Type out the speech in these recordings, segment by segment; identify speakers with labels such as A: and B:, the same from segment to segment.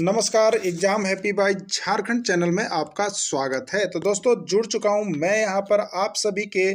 A: नमस्कार। Exam happy by Jharkhand channel में आपका स्वागत है। तो दोस्तों जुड़ चुका हूं मैं यहां पर आप सभी के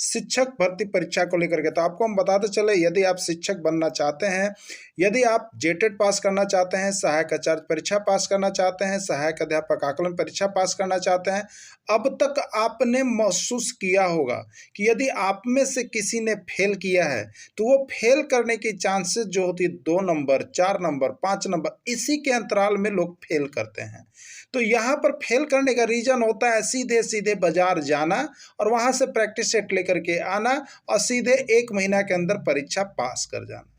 A: शिक्षक भर्ती परीक्षा को लेकर के। तो आपको हम बताते चले, यदि आप शिक्षक बनना चाहते हैं, यदि आप जेटेट पास करना चाहते हैं, सहायक आचार्य परीक्षा पास करना चाहते हैं, सहायक अध्यापक आकलन परीक्षा पास करना चाहते हैं, अब तक आपने महसूस किया होगा कि यदि आप में से किसी ने फेल किया है तो वो फेल करने की चांसेस जो होती है 2 नंबर, 4 नंबर, 5 नंबर, इसी के अंतराल में लोग फेल करते हैं। तो यहाँ पर फेल करने का रीजन होता है सीधे सीधे बाजार जाना और वहाँ से प्रैक्टिस सेट लेकर के आना और सीधे 1 महीना के अंदर परीक्षा पास कर जाना।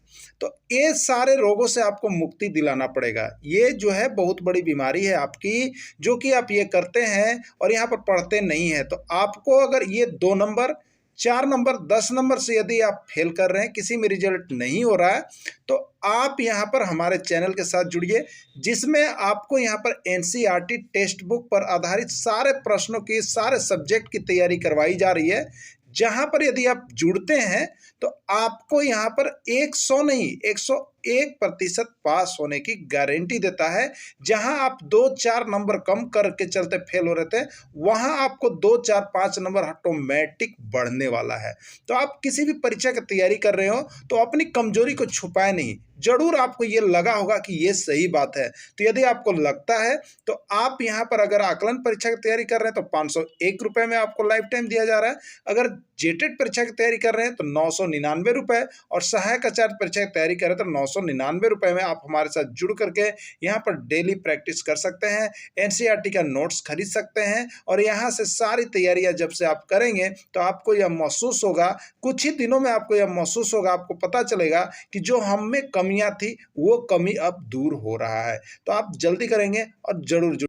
A: तो ये सारे रोगों से आपको मुक्ति दिलाना पड़ेगा। ये जो है बहुत बड़ी बीमारी है आपकी, जो कि आप ये करते हैं और यहाँ पर पढ़ते नहीं हैं। तो आपको अगर ये 2 नंबर, 4 नंबर, 10 नंबर से यदि आप फेल कर रहे हैं, किसी में रिजल्ट नहीं हो रहा है, तो आप यहाँ पर हमारे चैनल के साथ जुड़िए, जिसमें आपको यहाँ पर एनसीईआरटी टेक्स्ट बुक पर आधारित सारे प्रश्नों की, सारे सब्जेक्ट की तैयारी करवाई जा रही है। जहाँ पर यदि आप जुड़ते हैं तो आपको यहाँ पर 100 नहीं 101% पास होने की गारंटी देता है। जहां आप 2-4 नंबर कम करके चलते फेल हो रहे थे, वहां आपको 2-4-5 नंबर ऑटोमेटिक बढ़ने वाला है। तो आप किसी भी परीक्षा की तैयारी कर रहे हो तो अपनी कमजोरी को छुपाए नहीं। जरूर आपको ये लगा होगा कि ये सही बात है। तो यदि आपको लगता है तो आप यहाँ पर अगर आकलन परीक्षा की तैयारी कर रहे हैं तो 501 रुपये में आपको लाइफ टाइम दिया जा रहा है। अगर जेटेट परीक्षा की तैयारी कर रहे हैं तो 999 रुपये, और सहायक आचार्य परीक्षा की तैयारी कर रहे हैं तो 999 रुपये में आप हमारे साथ जुड़ करके यहाँ पर डेली प्रैक्टिस कर सकते हैं, एनसीईआरटी का नोट्स खरीद सकते हैं। और यहाँ से सारी तैयारियां जब से आप करेंगे तो आपको यह महसूस होगा, कुछ ही दिनों में आपको यह महसूस होगा, आपको पता चलेगा कि जो हम में कमियां थी वो कमी अब दूर हो रहा है। तो आप जल्दी करेंगे और जरूर जुड़ेंगे।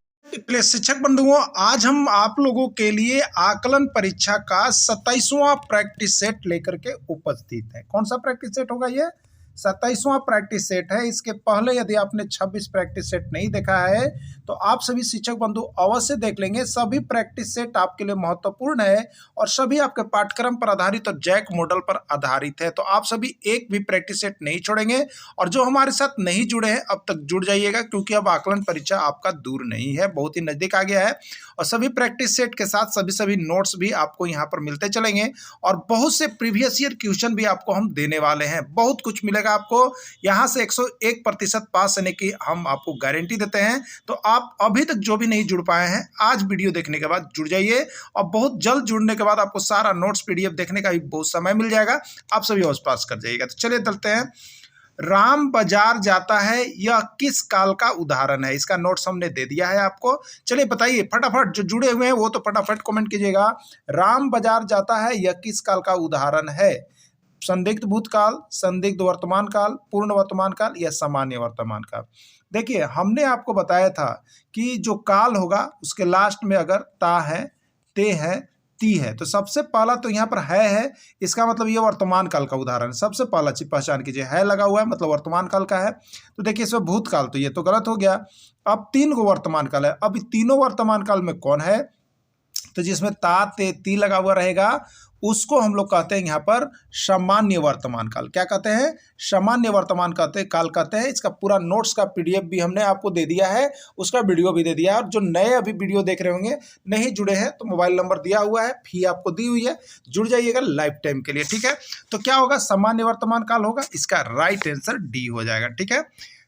A: शिक्षक बंधुओं, आज हम आप लोगों के लिए आकलन परीक्षा का 27वां प्रैक्टिस सेट लेकर के उपस्थित है। कौन सा प्रैक्टिस सेट होगा? ये 27वां प्रैक्टिस सेट है। इसके पहले यदि आपने 26 प्रैक्टिस सेट नहीं देखा है तो आप सभी शिक्षक बंधु अवश्य देख लेंगे। सभी प्रैक्टिस सेट आपके लिए महत्वपूर्ण है और सभी आपके पाठ्यक्रम पर आधारित और जैक मॉडल पर आधारित है। तो आप सभी एक भी प्रैक्टिस सेट नहीं छोड़ेंगे। और जो हमारे साथ नहीं जुड़े हैं अब तक जुड़ जाइएगा, क्योंकि अब आकलन परीक्षा आपका दूर नहीं है, बहुत ही नजदीक आ गया है। और सभी प्रैक्टिस सेट के साथ सभी नोट्स भी आपको यहाँ पर मिलते चलेंगे और बहुत से प्रीवियस ईयर क्वेश्चन भी आपको हम देने वाले हैं। बहुत कुछ मिलेगा आपको यहां से। 101% पास होने की हम आपको गारंटी देते हैं। तो आप अभी तक जो भी नहीं जुड़ पाए हैं, आज वीडियो देखने के बाद जुड़ जाइए और बहुत जल्द जुड़ने के बाद आपको सारा नोट्स पीडीएफ देखने का भी बहुत समय मिल जाएगा। आप सभी अवश्य पास कर जाइएगा। तो चलिए चलते हैं। राम बाजार जाता है, यह किस काल का उदाहरण है? इसका नोट्स हमने दे दिया है आपको। चलिए बताइए फटाफट, जो जुड़े हुए हैं वो तो फटाफट कमेंट कीजिएगा। राम बाजार जाता है, यह किस काल का उदाहरण है? संदिग्ध भूतकाल, संदिग्ध वर्तमान काल, पूर्ण वर्तमान काल या सामान्य वर्तमान काल? देखिए, हमने आपको बताया था कि जो काल होगा उसके लास्ट में अगर ता है, ते है, ती है, तो सबसे पहला तो यहाँ पर है, इसका मतलब ये वर्तमान काल का उदाहरण। सबसे पहला चीज पहचान कीजिए, है लगा हुआ है मतलब वर्तमान काल का है। तो देखिए इसमें भूतकाल, तो ये तो गलत हो गया। अब 3 गो वर्तमान काल है। अब तीनों वर्तमान काल में कौन है? तो जिसमें ता ते ती लगा हुआ रहेगा उसको हम लोग कहते हैं यहाँ पर सामान्य वर्तमान काल। क्या कहते हैं? सामान्य वर्तमान काल कहते हैं। इसका पूरा नोट्स का पीडीएफ भी हमने आपको दे दिया है, उसका वीडियो भी दे दिया है। और जो नए अभी वीडियो देख रहे होंगे, नहीं जुड़े हैं तो मोबाइल नंबर दिया हुआ है, फी आपको दी हुई है, जुड़ जाइएगा लाइफ टाइम के लिए। ठीक है, तो क्या होगा? सामान्य वर्तमान काल होगा। इसका राइट आंसर डी हो जाएगा। ठीक है।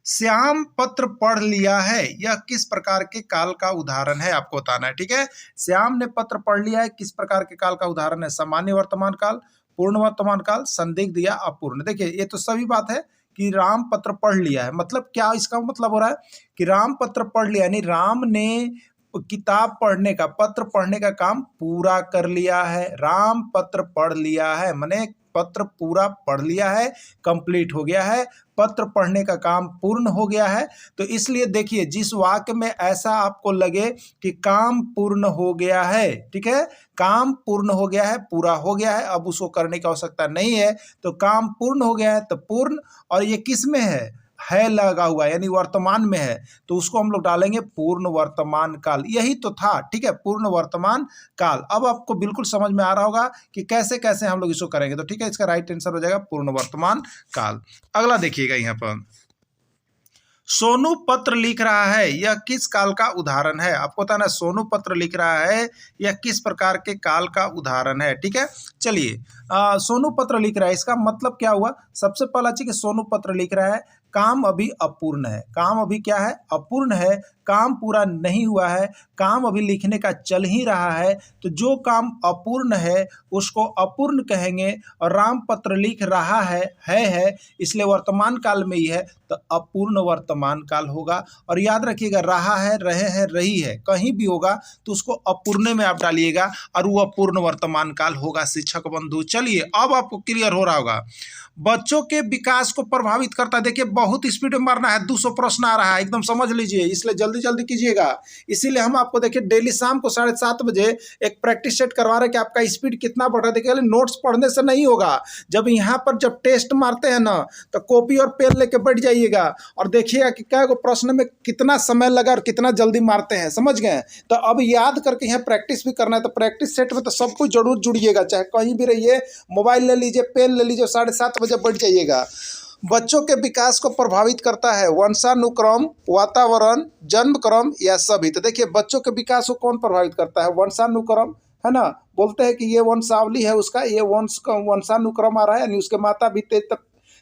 A: श्याम पत्र पढ़ लिया है, यह किस प्रकार के काल का उदाहरण है? आपको बताना है। ठीक है, श्याम ने पत्र पढ़ लिया है, किस प्रकार के काल का उदाहरण है? सामान्य वर्तमान काल, पूर्ण वर्तमान काल, संदिग्ध या अपूर्ण। देखिए ये तो सभी बात है कि राम पत्र पढ़ लिया है, मतलब क्या इसका मतलब हो रहा है कि राम पत्र पढ़ लिया, यानी राम ने किताब पढ़ने का, पत्र पढ़ने का काम पूरा कर लिया है। राम पत्र पढ़ लिया है माने पत्र पूरा पढ़ लिया है, कंप्लीट हो गया है, पत्र पढ़ने का काम पूर्ण हो गया है। तो इसलिए देखिए, जिस वाक्य में ऐसा आपको लगे कि काम पूर्ण हो गया है, ठीक है, काम पूर्ण हो गया है, पूरा हो गया है, अब उसको करने की आवश्यकता नहीं है, तो काम पूर्ण हो गया है तो पूर्ण, और ये किस में है लगा हुआ यानी वर्तमान में है, तो उसको हम लोग डालेंगे पूर्ण वर्तमान काल। यही तो था। ठीक है, पूर्ण वर्तमान काल। अब आपको बिल्कुल समझ में आ रहा होगा कि कैसे कैसे हम लोग इसको करेंगे। तो ठीक है, इसका राइट आंसर हो जाएगा पूर्ण वर्तमान काल। अगला देखिएगा यहाँ पर, सोनू पत्र लिख रहा है, यह किस काल का उदाहरण है? आपको बताना है सोनू पत्र लिख रहा है, यह किस प्रकार के काल का उदाहरण है। ठीक है, चलिए सोनू पत्र लिख रहा है, इसका मतलब क्या हुआ? सबसे पहला चीज कि सोनू पत्र लिख रहा है, काम अभी अपूर्ण है। काम अभी क्या है? अपूर्ण है, काम पूरा नहीं हुआ है, काम अभी लिखने का चल ही रहा है। तो जो काम अपूर्ण है उसको अपूर्ण कहेंगे, और राम पत्र लिख रहा है इसलिए वर्तमान काल में ही है, तो अपूर्ण वर्तमान काल होगा। और याद रखिएगा, रहा है, रहे हैं, रही है, कहीं भी होगा तो उसको अपूर्ण में आप डालिएगा और वो अपूर्ण वर्तमान काल होगा शिक्षक बंधु। चलिए अब आपको क्लियर हो रहा होगा। बच्चों के विकास को प्रभावित करता है, देखिए बहुत स्पीड में मारना है, 200 प्रश्न आ रहा है, एकदम समझ लीजिए, इसलिए जल्दी जल्दी कीजिएगा। इसीलिए हम आपको देखिए डेली शाम को 7:30 बजे एक प्रैक्टिस सेट करवा रहे हैं कि आपका स्पीड कितना बढ़ रहा है। देखिए नोट्स पढ़ने से नहीं होगा, जब यहाँ पर जब टेस्ट मारते हैं ना तो कॉपी और पेन लेके बैठ जाइएगा और देखिएगा कि क्या प्रश्न में कितना समय लगा और कितना जल्दी मारते हैं, समझ गए? तो अब याद करके यहाँ प्रैक्टिस भी करना है, तो प्रैक्टिस सेट में तो सब कुछ जरूर जुड़िएगा, चाहे कहीं भी रहिए, मोबाइल ले लीजिए, पेन ले लीजिए, 7:30 बजे बैठ जाइएगा। बच्चों के विकास को प्रभावित करता है वंशानुक्रम, वातावरण, जन्म क्रम या सभी। तो देखिए बच्चों के विकास को कौन प्रभावित करता है? वंशानुक्रम, है ना, बोलते हैं कि ये वंशावली है उसका, ये वंशानुक्रम आ रहा है, यानी उसके माता भी तेज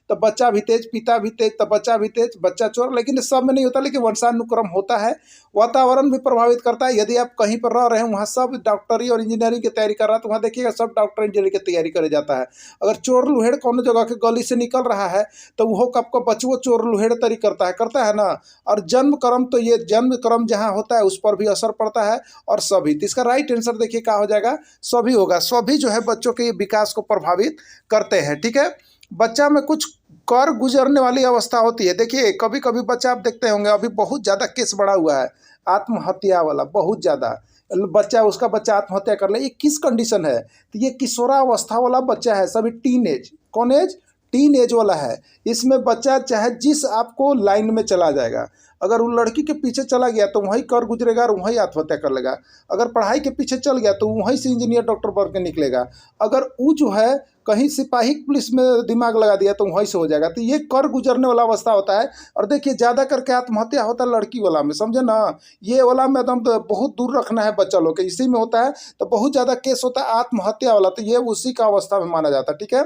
A: तो बच्चा भी तेज, पिता भी तेज तो बच्चा भी तेज, बच्चा चोर, लेकिन सब में नहीं होता, लेकिन वंशानुक्रम होता है। वातावरण भी प्रभावित करता है, यदि आप कहीं पर रह रहे हैं वहाँ सब डॉक्टरी और इंजीनियरिंग की तैयारी कर रहा है तो वहाँ देखिएगा सब डॉक्टर इंजीनियरिंग की तैयारी करे जाता है। अगर चोर लुहेड़ कौन जगह के गली से निकल रहा है तो वो आपका बचवो चोर लुहेड़ तरी करता है ना। और जन्म क्रम, तो ये जन्म क्रम जहाँ होता है उस पर भी असर पड़ता है। और सभी, तो इसका राइट आंसर देखिए क्या हो जाएगा? सभी होगा। सभी जो है बच्चों के विकास को प्रभावित करते हैं। ठीक है, बच्चा में कुछ कर गुजरने वाली अवस्था होती है। देखिए कभी कभी बच्चा, आप देखते होंगे अभी बहुत ज़्यादा केस बढ़ा हुआ है आत्महत्या वाला, बहुत ज़्यादा बच्चा, उसका बच्चा आत्महत्या कर ले, ये किस कंडीशन है? तो ये किशोरावस्था वाला बच्चा है, सभी टीन एज, कौन एज? टीन एज वाला है। इसमें बच्चा चाहे जिस आपको लाइन में चला जाएगा, अगर वो लड़की के पीछे चला गया तो वहीं कर गुजरेगा और वहीं आत्महत्या कर लेगा। अगर पढ़ाई के पीछे चल गया तो वहीं से इंजीनियर डॉक्टर बन के निकलेगा। अगर वो जो है कहीं सिपाही पुलिस में दिमाग लगा दिया तो वहीं से हो जाएगा। तो ये कर गुजरने वाला अवस्था होता है। और देखिए ज़्यादा करके आत्महत्या होता है लड़की वाला में, समझे ना? ये वाला में एकदम तो बहुत दूर रखना है बच्चा लोग के, इसी में होता है। तो बहुत ज़्यादा केस होता है आत्महत्या वाला, तो ये उसी का अवस्था में माना जाता है। ठीक है,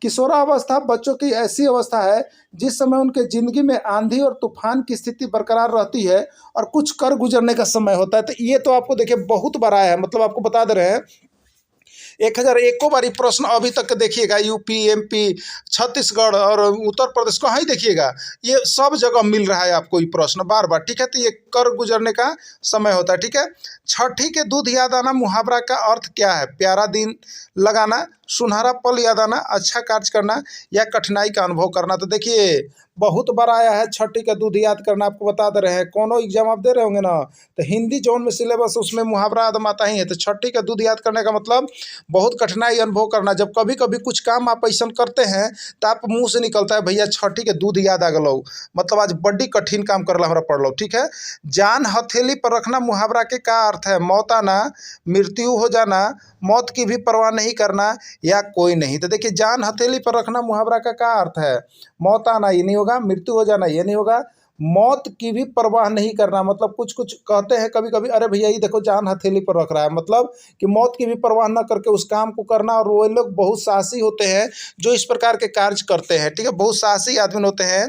A: किशोरावस्था बच्चों की ऐसी अवस्था है जिस समय उनके जिंदगी में आंधी और तूफान की स्थिति बरकरार रहती है और कुछ कर गुजरने का समय होता है। तो ये तो आपको देखिए बहुत बड़ा है, मतलब आपको बता दे रहे हैं 1001 बारी प्रश्न अभी तक देखिएगा, यूपी, एमपी, छत्तीसगढ़ और उत्तर प्रदेश को ही देखिएगा, ये सब जगह मिल रहा है आपको ये प्रश्न बार बार। ठीक है, तो ये कर गुजरने का समय होता है। ठीक है, छठी के दूध याद आना मुहावरा का अर्थ क्या है? प्यारा दिन लगाना, सुनहरा पल याद आना, अच्छा कार्य करना या कठिनाई का अनुभव करना। तो देखिए बहुत बार आया है छठी का दूध याद करना, आपको बता दे रहे हैं। कोनो एग्जाम आप दे रहे होंगे ना, तो हिंदी जोन में सिलेबस उसमें मुहावरा आदम आता ही है। तो छठी का दूध याद करने का मतलब बहुत कठिनाई अनुभव करना। जब कभी कभी कुछ काम आप ऐसा करते हैं तो आप मुंह से निकलता है भैया छठी के दूध याद आ गलो, मतलब आज बड़ी कठिन काम करला हमारा पढ़ लो। ठीक है, जान हथेली पर रखना मुहावरा के क्या अर्थ है? मौत आना, मृत्यु हो जाना, मौत की भी परवाह नहीं करना या कोई नहीं। तो देखिए जान हथेली पर रखना मुहावरा का क्या अर्थ है? मौत आना ये नहीं होगा, मृत्यु हो जाना ये नहीं होगा, मौत की भी परवाह नहीं करना, मतलब कुछ कुछ कहते हैं कभी कभी, अरे भैया ये देखो जान हथेली पर रख रहा है, मतलब कि मौत की भी परवाह न करके उस काम को करना। और वो लोग बहुत साहसी होते हैं जो इस प्रकार के कार्य करते हैं। ठीक है, बहुत साहसी आदमी होते हैं।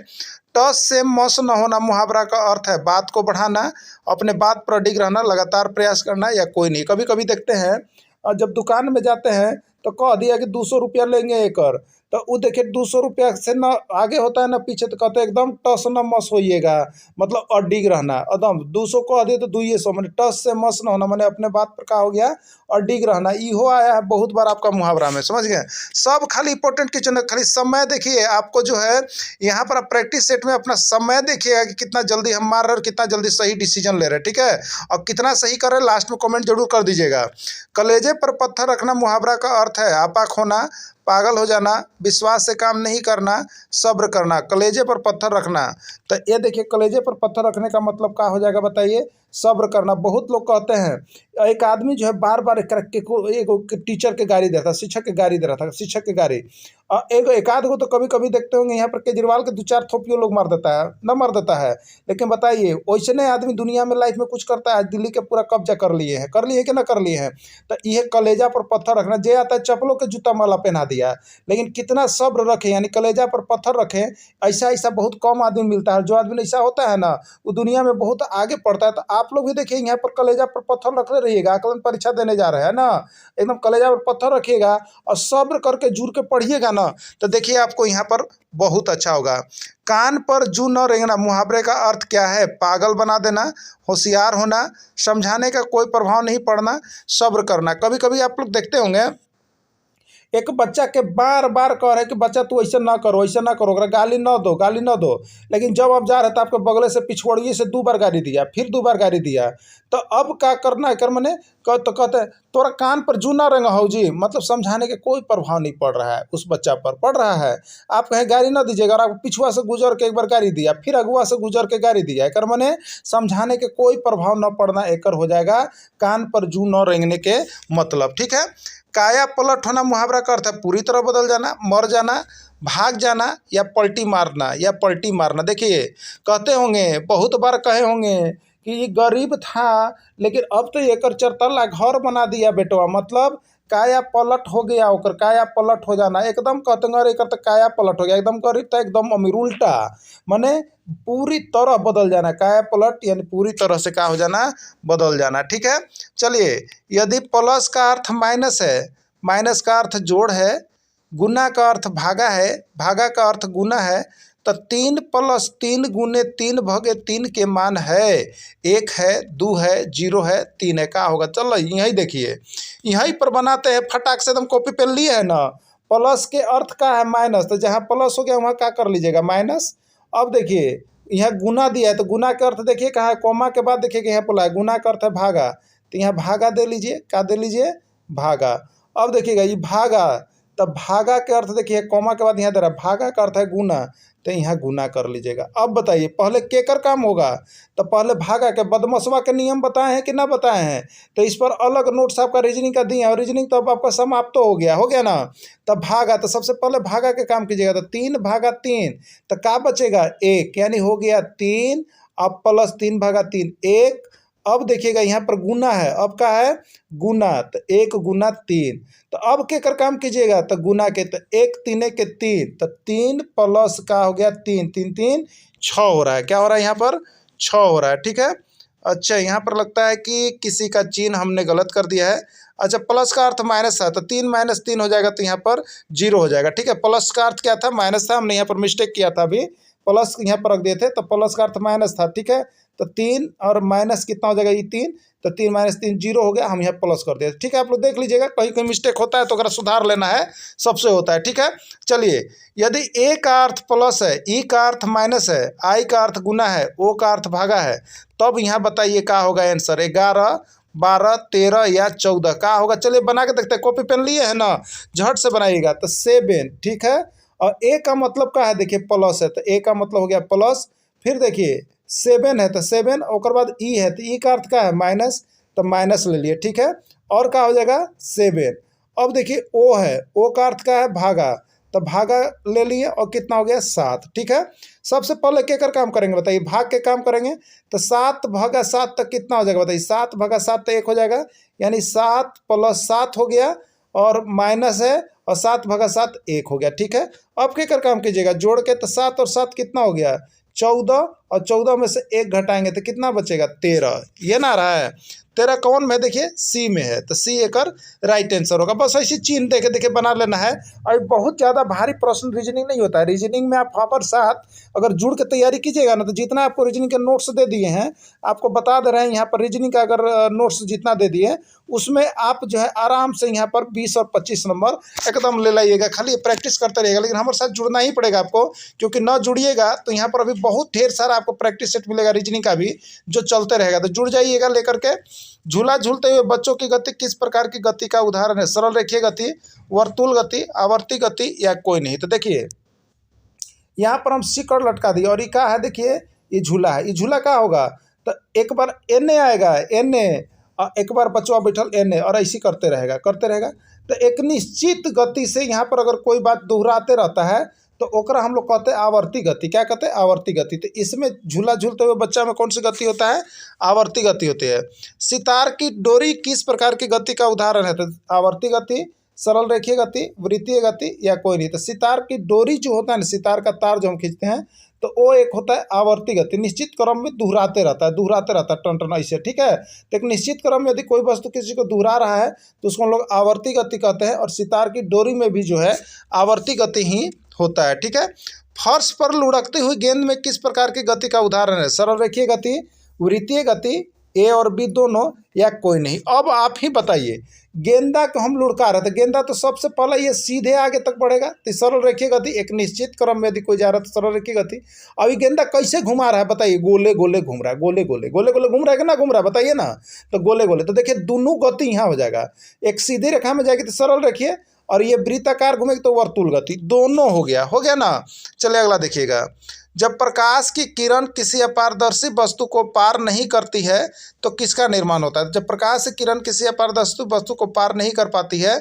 A: टस से मस न होना मुहावरा का अर्थ है बात को बढ़ाना, अपने बात पर अडिग रहना, लगातार प्रयास करना या कोई नहीं। कभी कभी देखते हैं और जब दुकान में जाते हैं तो कह दिया कि 200 रुपया लेंगे एकर, तो वो देखिए 200 रुपया से ना आगे होता है ना पीछे, तो कहते हैं एकदम टस न मस होइएगा, मतलब अडिग रहना एकदम। 200 कह दिए तो 200, मैंने टस से मस न होना, मैंने अपने बात पर कहा हो गया अडिग रहना। इहो आया है बहुत बार आपका मुहावरा में, समझ गए? सब खाली इंपॉर्टेंट किचन, खाली समय देखिए आपको जो है यहाँ पर आप प्रैक्टिस सेट में अपना समय देखिएगा कि कितना जल्दी हम मार रहे हैं और कितना जल्दी सही डिसीजन ले रहे हैं। ठीक है, और कितना सही कर रहे हैं लास्ट में कमेंट जरूर कर दीजिएगा। कलेजे पर पत्थर रखना मुहावरा का अर्थ है आपा खोना, पागल हो जाना, विश्वास से काम नहीं करना, सब्र करना। कलेजे पर पत्थर रखना, तो तो ये देखिए कलेजे पर पत्थर रखने का मतलब क्या हो जाएगा बताइए, सब्र करना। बहुत लोग कहते हैं एक आदमी जो है बार बार एक टीचर के गाली दे रहा था, शिक्षक के गाली दे रहा था, शिक्षक के गाली एक आध को तो कभी कभी देखते होंगे यहाँ पर केजरीवाल के 2-4 थोपियों लोग मार देता है, न मार देता है। लेकिन बताइए वैसने आदमी दुनिया में लाइफ में कुछ करता है, दिल्ली के पूरा कब्जा कर लिए कि ना कर लिए हैं। तो ये कलेजा पर पत्थर रखना, जे आता है चप्पलों के जूता माला पहना दिया, लेकिन कितना सब्र रखे, यानी कलेजा पर पत्थर रखे। ऐसा ऐसा बहुत कम आदमी मिलता है, जो आदमी ऐसा होता है ना वो दुनिया में बहुत आगे पढ़ता है। तो आप लोग भी देखिए यहाँ पर कलेजा पर पत्थर रखते रहिएगा, आकलन परीक्षा देने जा रहे हैं ना, एकदम कलेजा पर पत्थर रखिएगा और सब्र करके जुड़ के पढ़िएगा ना, तो देखिए आपको यहाँ पर बहुत अच्छा होगा। कान पर जू न रेंगना मुहावरे का अर्थ क्या है? पागल बना देना, होशियार होना, समझाने का कोई प्रभाव नहीं पड़ना, सब्र करना। कभी कभी आप लोग देखते होंगे एक बच्चा के बार बार कह रहे कि बच्चा तू ऐसे ना करो, ऐसे ना करो, ओकरा गाली न दो, गाली न दो। लेकिन जब आप जा रहे तो आपके बगले से पिछवड़िए से 2 बार गाली दिया, फिर 2 बार गाली दिया। तो अब क्या करना है, कर मने तो कहते हैं तोरा कान पर जू ना रेंगा हो जी, मतलब समझाने के कोई प्रभाव नहीं पड़ रहा है, उस बच्चा पर पड़ रहा है। आप कहें गाली न दीजिएगा, आप पिछुआ से गुजर के एक बार गाली दिया, फिर अगुआ से गुजर के गाली दिया, एकर मने समझाने के कोई प्रभाव न पड़ना, एकर हो जाएगा कान पर जू न रेंगने के मतलब। ठीक है। काया पलट होना मुहावरा का अर्थ है पूरी तरह बदल जाना, मर जाना, भाग जाना या पलटी मारना, या पलटी मारना। देखिए कहते होंगे, बहुत बार कहे होंगे कि ये गरीब था लेकिन अब तो एकर 4 तल्ला घर बना दिया बेटवा, मतलब काया पलट हो गया, ओकर काया पलट हो जाना। एकदम कहते हैं एकर तो काया पलट हो गया, एकदम गरीब था एकदम अमीर, उल्टा माने पूरी तरह बदल जाना। काया पलट यानी पूरी तरह से क्या हो जाना, बदल जाना। ठीक है। चलिए, यदि प्लस का अर्थ माइनस है, माइनस का अर्थ जोड़ है, गुना का अर्थ भागा है, भागा का अर्थ गुना है, तो 3 + 3 गुने 3 भगे 3 के मान है 1 है, 2 है, 0 है, 3 है। क्या होगा? चलो यही देखिए, यहीं पर बनाते हैं फटाक से, एकदम कॉपी पेन लिए है ना। प्लस के अर्थ का है माइनस, तो जहाँ प्लस हो गया वहाँ क्या कर लीजिएगा, माइनस। अब देखिए यहाँ गुना दिया है, तो गुना का अर्थ देखिए कहाँ है, कोमा के बाद देखिए कि यहाँ पर गुना का अर्थ है भागा, तो यहाँ भागा दे लीजिए, क्या दे लीजिए, भागा। अब देखिएगा ये भागा, तब भागा के अर्थ देखिए कोमा के बाद यहाँ दे रहा है, भागा का अर्थ है गुना, तो यहाँ गुना कर लीजिएगा। अब बताइए पहले केकर काम होगा, तो पहले भागा के बदमसवा के नियम बताए हैं कि ना बताए हैं, तो इस पर अलग नोट्स आपका रीजनिंग का दिए हैं, और रीजनिंग तो अब आपका समाप्त तो हो गया ना। तब भागा, तो सबसे पहले भागा के काम कीजिएगा, तो 3 भागा 3, तो क्या बचेगा 1, यानी हो गया 3। अब प्लस 3 भागा 3 1। अब देखिएगा यहाँ पर गुना है, अब क्या है, गुना, तो 1 गुना 3। तो अब के कर काम कीजिएगा, तो गुना के, तो 1 3 के 3, तो 3 प्लस का हो गया 3, 3 3 6 हो रहा है। क्या हो रहा है यहाँ पर, 6 हो रहा है। ठीक है। अच्छा, यहाँ पर लगता है कि किसी का चिन्ह हमने गलत कर दिया है। अच्छा, प्लस का अर्थ माइनस था, तो 3 - 3 हो जाएगा, तो यहाँ पर 0 हो जाएगा। ठीक है। प्लस का अर्थ क्या था, माइनस था, हमने यहाँ पर मिस्टेक किया था, अभी प्लस यहाँ पर रख दिए थे, तो प्लस का अर्थ माइनस था। ठीक है। तो 3 और माइनस कितना हो जाएगा, ये 3, तो 3 - 3 0 हो गया, हम यहाँ प्लस कर दिए। ठीक है। आप लोग देख लीजिएगा, कहीं कहीं मिस्टेक होता है तो अगर सुधार लेना है, सबसे होता है। ठीक है। चलिए, यदि ए का अर्थ प्लस है, ई का अर्थ माइनस है, आई का अर्थ गुना है, ओ का अर्थ भागा है, तब यहाँ बताइए क्या होगा आंसर, 11 12 13 या 14 क्या होगा? चलिए बना के देखते हैं, कॉपी पेन लिए है ना, झट से बनाइएगा। तो 7। ठीक है। और ए का मतलब क्या है, देखिए प्लस है, तो ए का मतलब हो गया प्लस। फिर देखिए 7 है, तो 7, और बाद ई है, तो ई का अर्थ क्या है, माइनस, तो माइनस ले लिए। ठीक है। और क्या हो जाएगा 7। अब देखिए ओ है, ओ का अर्थ क्या है, भागा, तो भागा ले लिए, और कितना हो गया 7। ठीक है। सबसे पहले क्या कर काम करेंगे बताइए, भाग के काम करेंगे, तो 7 भागा 7 तक कितना हो जाएगा बताइए, 7 भागा 7 तो 1 हो जाएगा, यानी 7 + 7 हो गया, और माइनस है, और 7 भागा 7 1 हो गया। ठीक है। अब क्या कर काम कीजिएगा, जोड़ के, तो 7 और 7 कितना हो गया, 14, और 14 में से 1 घटाएंगे तो कितना बचेगा, 13। ये ना रहा है 13 कौन में, देखिए सी में है, तो सी एक राइट आंसर होगा। बस ऐसी चिन्ह देखे देखे बना लेना है, और बहुत ज़्यादा भारी प्रश्न रीजनिंग नहीं होता है। रीजनिंग में आप पर साथ अगर जुड़ के तैयारी कीजिएगा ना, तो जितना आपको रीजनिंग के नोट्स दे दिए हैं, आपको बता दे रहे हैं यहाँ पर रीजनिंग का अगर नोट्स जितना दे दिए, उसमें आप जो है आराम से यहाँ पर 20 और 25 नंबर एकदम ले लाइएगा। खाली प्रैक्टिस करते रहिएगा, लेकिन हमारे साथ जुड़ना ही पड़ेगा आपको, क्योंकि ना जुड़िएगा तो यहाँ पर अभी बहुत ढेर सारा आपको प्रैक्टिस सेट मिलेगा रीजनिंग का भी, जो चलते रहेगा। तो जुड़ जाइएगा लेकर के। झूला झूलते हुए बच्चों की गति किस प्रकार की गति का उदाहरण है? सरल रेखीय गति, वर्तुल गति, आवर्ती गति, या कोई नहीं। तो देखिए यहाँ पर हम सिकड़ लटका दिए और ये क्या है, देखिए ये झूला है, ये झूला क्या होगा, तो एक बार एने आएगा, एने, और एक बार बचवा बैठल एने, और ऐसे करते रहेगा करते रहेगा। तो एक निश्चित गति से यहाँ पर अगर कोई बात दोहराते रहता है तो ओकरा हम लोग कहते हैं आवर्ती गति। क्या कहते हैं, आवर्ती गति। तो इसमें झूला झूलते हुए बच्चा में कौन सी गति होता है, आवर्ती गति होती है। सितार की डोरी किस प्रकार की गति का उदाहरण है, तो आवर्ती गति, सरल रेखीय गति, वृत्तीय गति, या कोई नहीं। तो सितार की डोरी जो होता है ना, सितार का तार जो हम खींचते हैं, तो वो एक होता है आवर्ती गति, निश्चित क्रम में दोहराते रहता है टन टन ऐसे, ठीक है। तो एक निश्चित क्रम में यदि कोई वस्तु किसी को दोहरा रहा है तो उसको हम लोग आवर्ती गति कहते हैं। और सितार की डोरी में भी जो है आवर्ती गति ही होता है, ठीक है। फर्श पर लुढ़कती हुई गेंद में किस प्रकार की गति का उदाहरण है, सरल रेखीय गति, वृत्तीय गति, ए और बी दोनों, या कोई नहीं। अब आप ही बताइए, गेंदा को हम लुढ़का रहे थे, गेंदा तो सबसे पहले ये सीधे आगे तक बढ़ेगा, तो सरल रेखीय गति, एक निश्चित क्रम में यदि कोई जा रहा है तो सरल रेखीय गति। अब ये गेंदा कैसे घुमा रहा है बताइए, गोले गोले घूम रहा है, गोले गोले गोले गोले घूम रहा है कि ना घूम रहा है, बताइए ना। तो गोले गोले, तो देखिए दोनों गति यहाँ हो जाएगा, एक सीधी रेखा में जाएगी तो सरल रेखीय, और ये वृत्ताकार घूमेगी तो वर्तुल गति, दोनों हो गया ना। चलिए अगला देखिएगा। जब प्रकाश की किरण किसी अपारदर्शी वस्तु को पार नहीं करती है तो किसका निर्माण होता है। जब प्रकाश की किरण किसी अपारदर्शी वस्तु को पार नहीं कर पाती है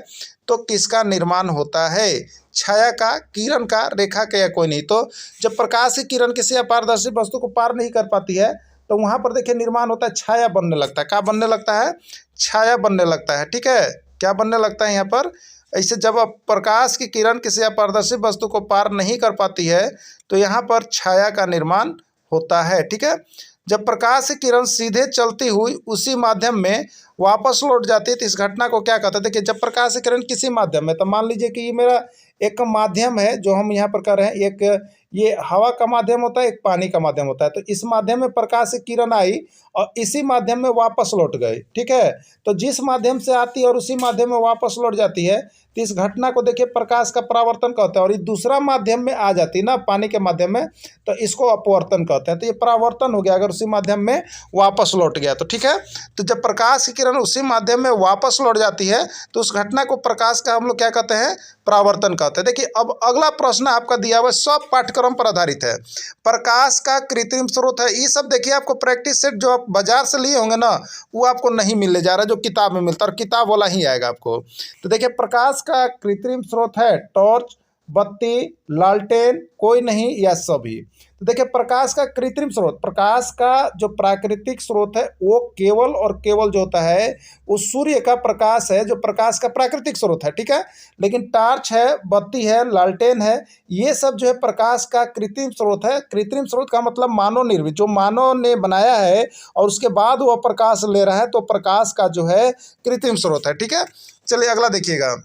A: तो किसका निर्माण होता है, छाया का, किरण का, रेखा का, या कोई नहीं। तो जब प्रकाश की किरण किसी अपारदर्शी वस्तु को पार नहीं कर पाती है तो वहाँ पर देखिए निर्माण होता है, छाया बनने लगता है। क्या बनने लगता है, छाया बनने लगता है, ठीक है। क्या बनने लगता है यहाँ पर, ऐसे जब प्रकाश की किरण किसी अपारदर्शी वस्तु को पार नहीं कर पाती है तो यहाँ पर छाया का निर्माण होता है, ठीक है। जब प्रकाश की किरण सीधे चलती हुई उसी माध्यम में वापस लौट जाती है तो इस घटना को क्या कहते हैं। देखिए जब प्रकाश की किरण किसी माध्यम में, तो मान लीजिए कि ये मेरा एक माध्यम है जो हम यहाँ पर कर रहे हैं, एक ये हवा का माध्यम होता है, एक पानी का माध्यम होता है। तो इस माध्यम में प्रकाश की किरण आई और इसी माध्यम में वापस लौट गई, ठीक है। तो जिस माध्यम से आती है और उसी माध्यम में वापस लौट जाती है तो इस घटना को देखिए प्रकाश का परावर्तन कहते हैं। और ये दूसरा माध्यम में आ जाती है ना, पानी के माध्यम में, तो इसको अपवर्तन कहते हैं। तो ये परावर्तन हो गया अगर उसी माध्यम में वापस लौट गया तो, ठीक है। तो जब प्रकाश की किरण उसी माध्यम में वापस लौट जाती है तो उस घटना को प्रकाश का हम लोग क्या कहते हैं, परावर्तन कहते हैं। देखिए अब अगला प्रश्न आपका दिया हुआ सब पाठ्यक्रम पर आधारित है। प्रकाश का कृत्रिम स्रोत है, ये सब देखिए आपको प्रैक्टिस सेट जो आप बाजार से लिए होंगे ना वो आपको नहीं मिलने जा रहा है, जो किताब में मिलता है, और किताब वाला ही आएगा आपको। तो देखिए प्रकाश का कृत्रिम स्रोत है टॉर्च, बत्ती, लालटेन, कोई नहीं, या सभी। तो देखिए प्रकाश का कृत्रिम स्रोत, प्रकाश का जो प्राकृतिक स्रोत है वो केवल और केवल जो होता है वो सूर्य का प्रकाश है, जो प्रकाश का प्राकृतिक स्रोत है, ठीक है। लेकिन टार्च है, बत्ती है, लालटेन है, ये सब जो है प्रकाश का कृत्रिम स्रोत है। कृत्रिम स्रोत का मतलब मानव निर्मित, जो मानव ने बनाया है और उसके बाद वह प्रकाश ले रहा है, तो प्रकाश का जो है कृत्रिम स्रोत है, ठीक है। चलिए अगला देखिएगा।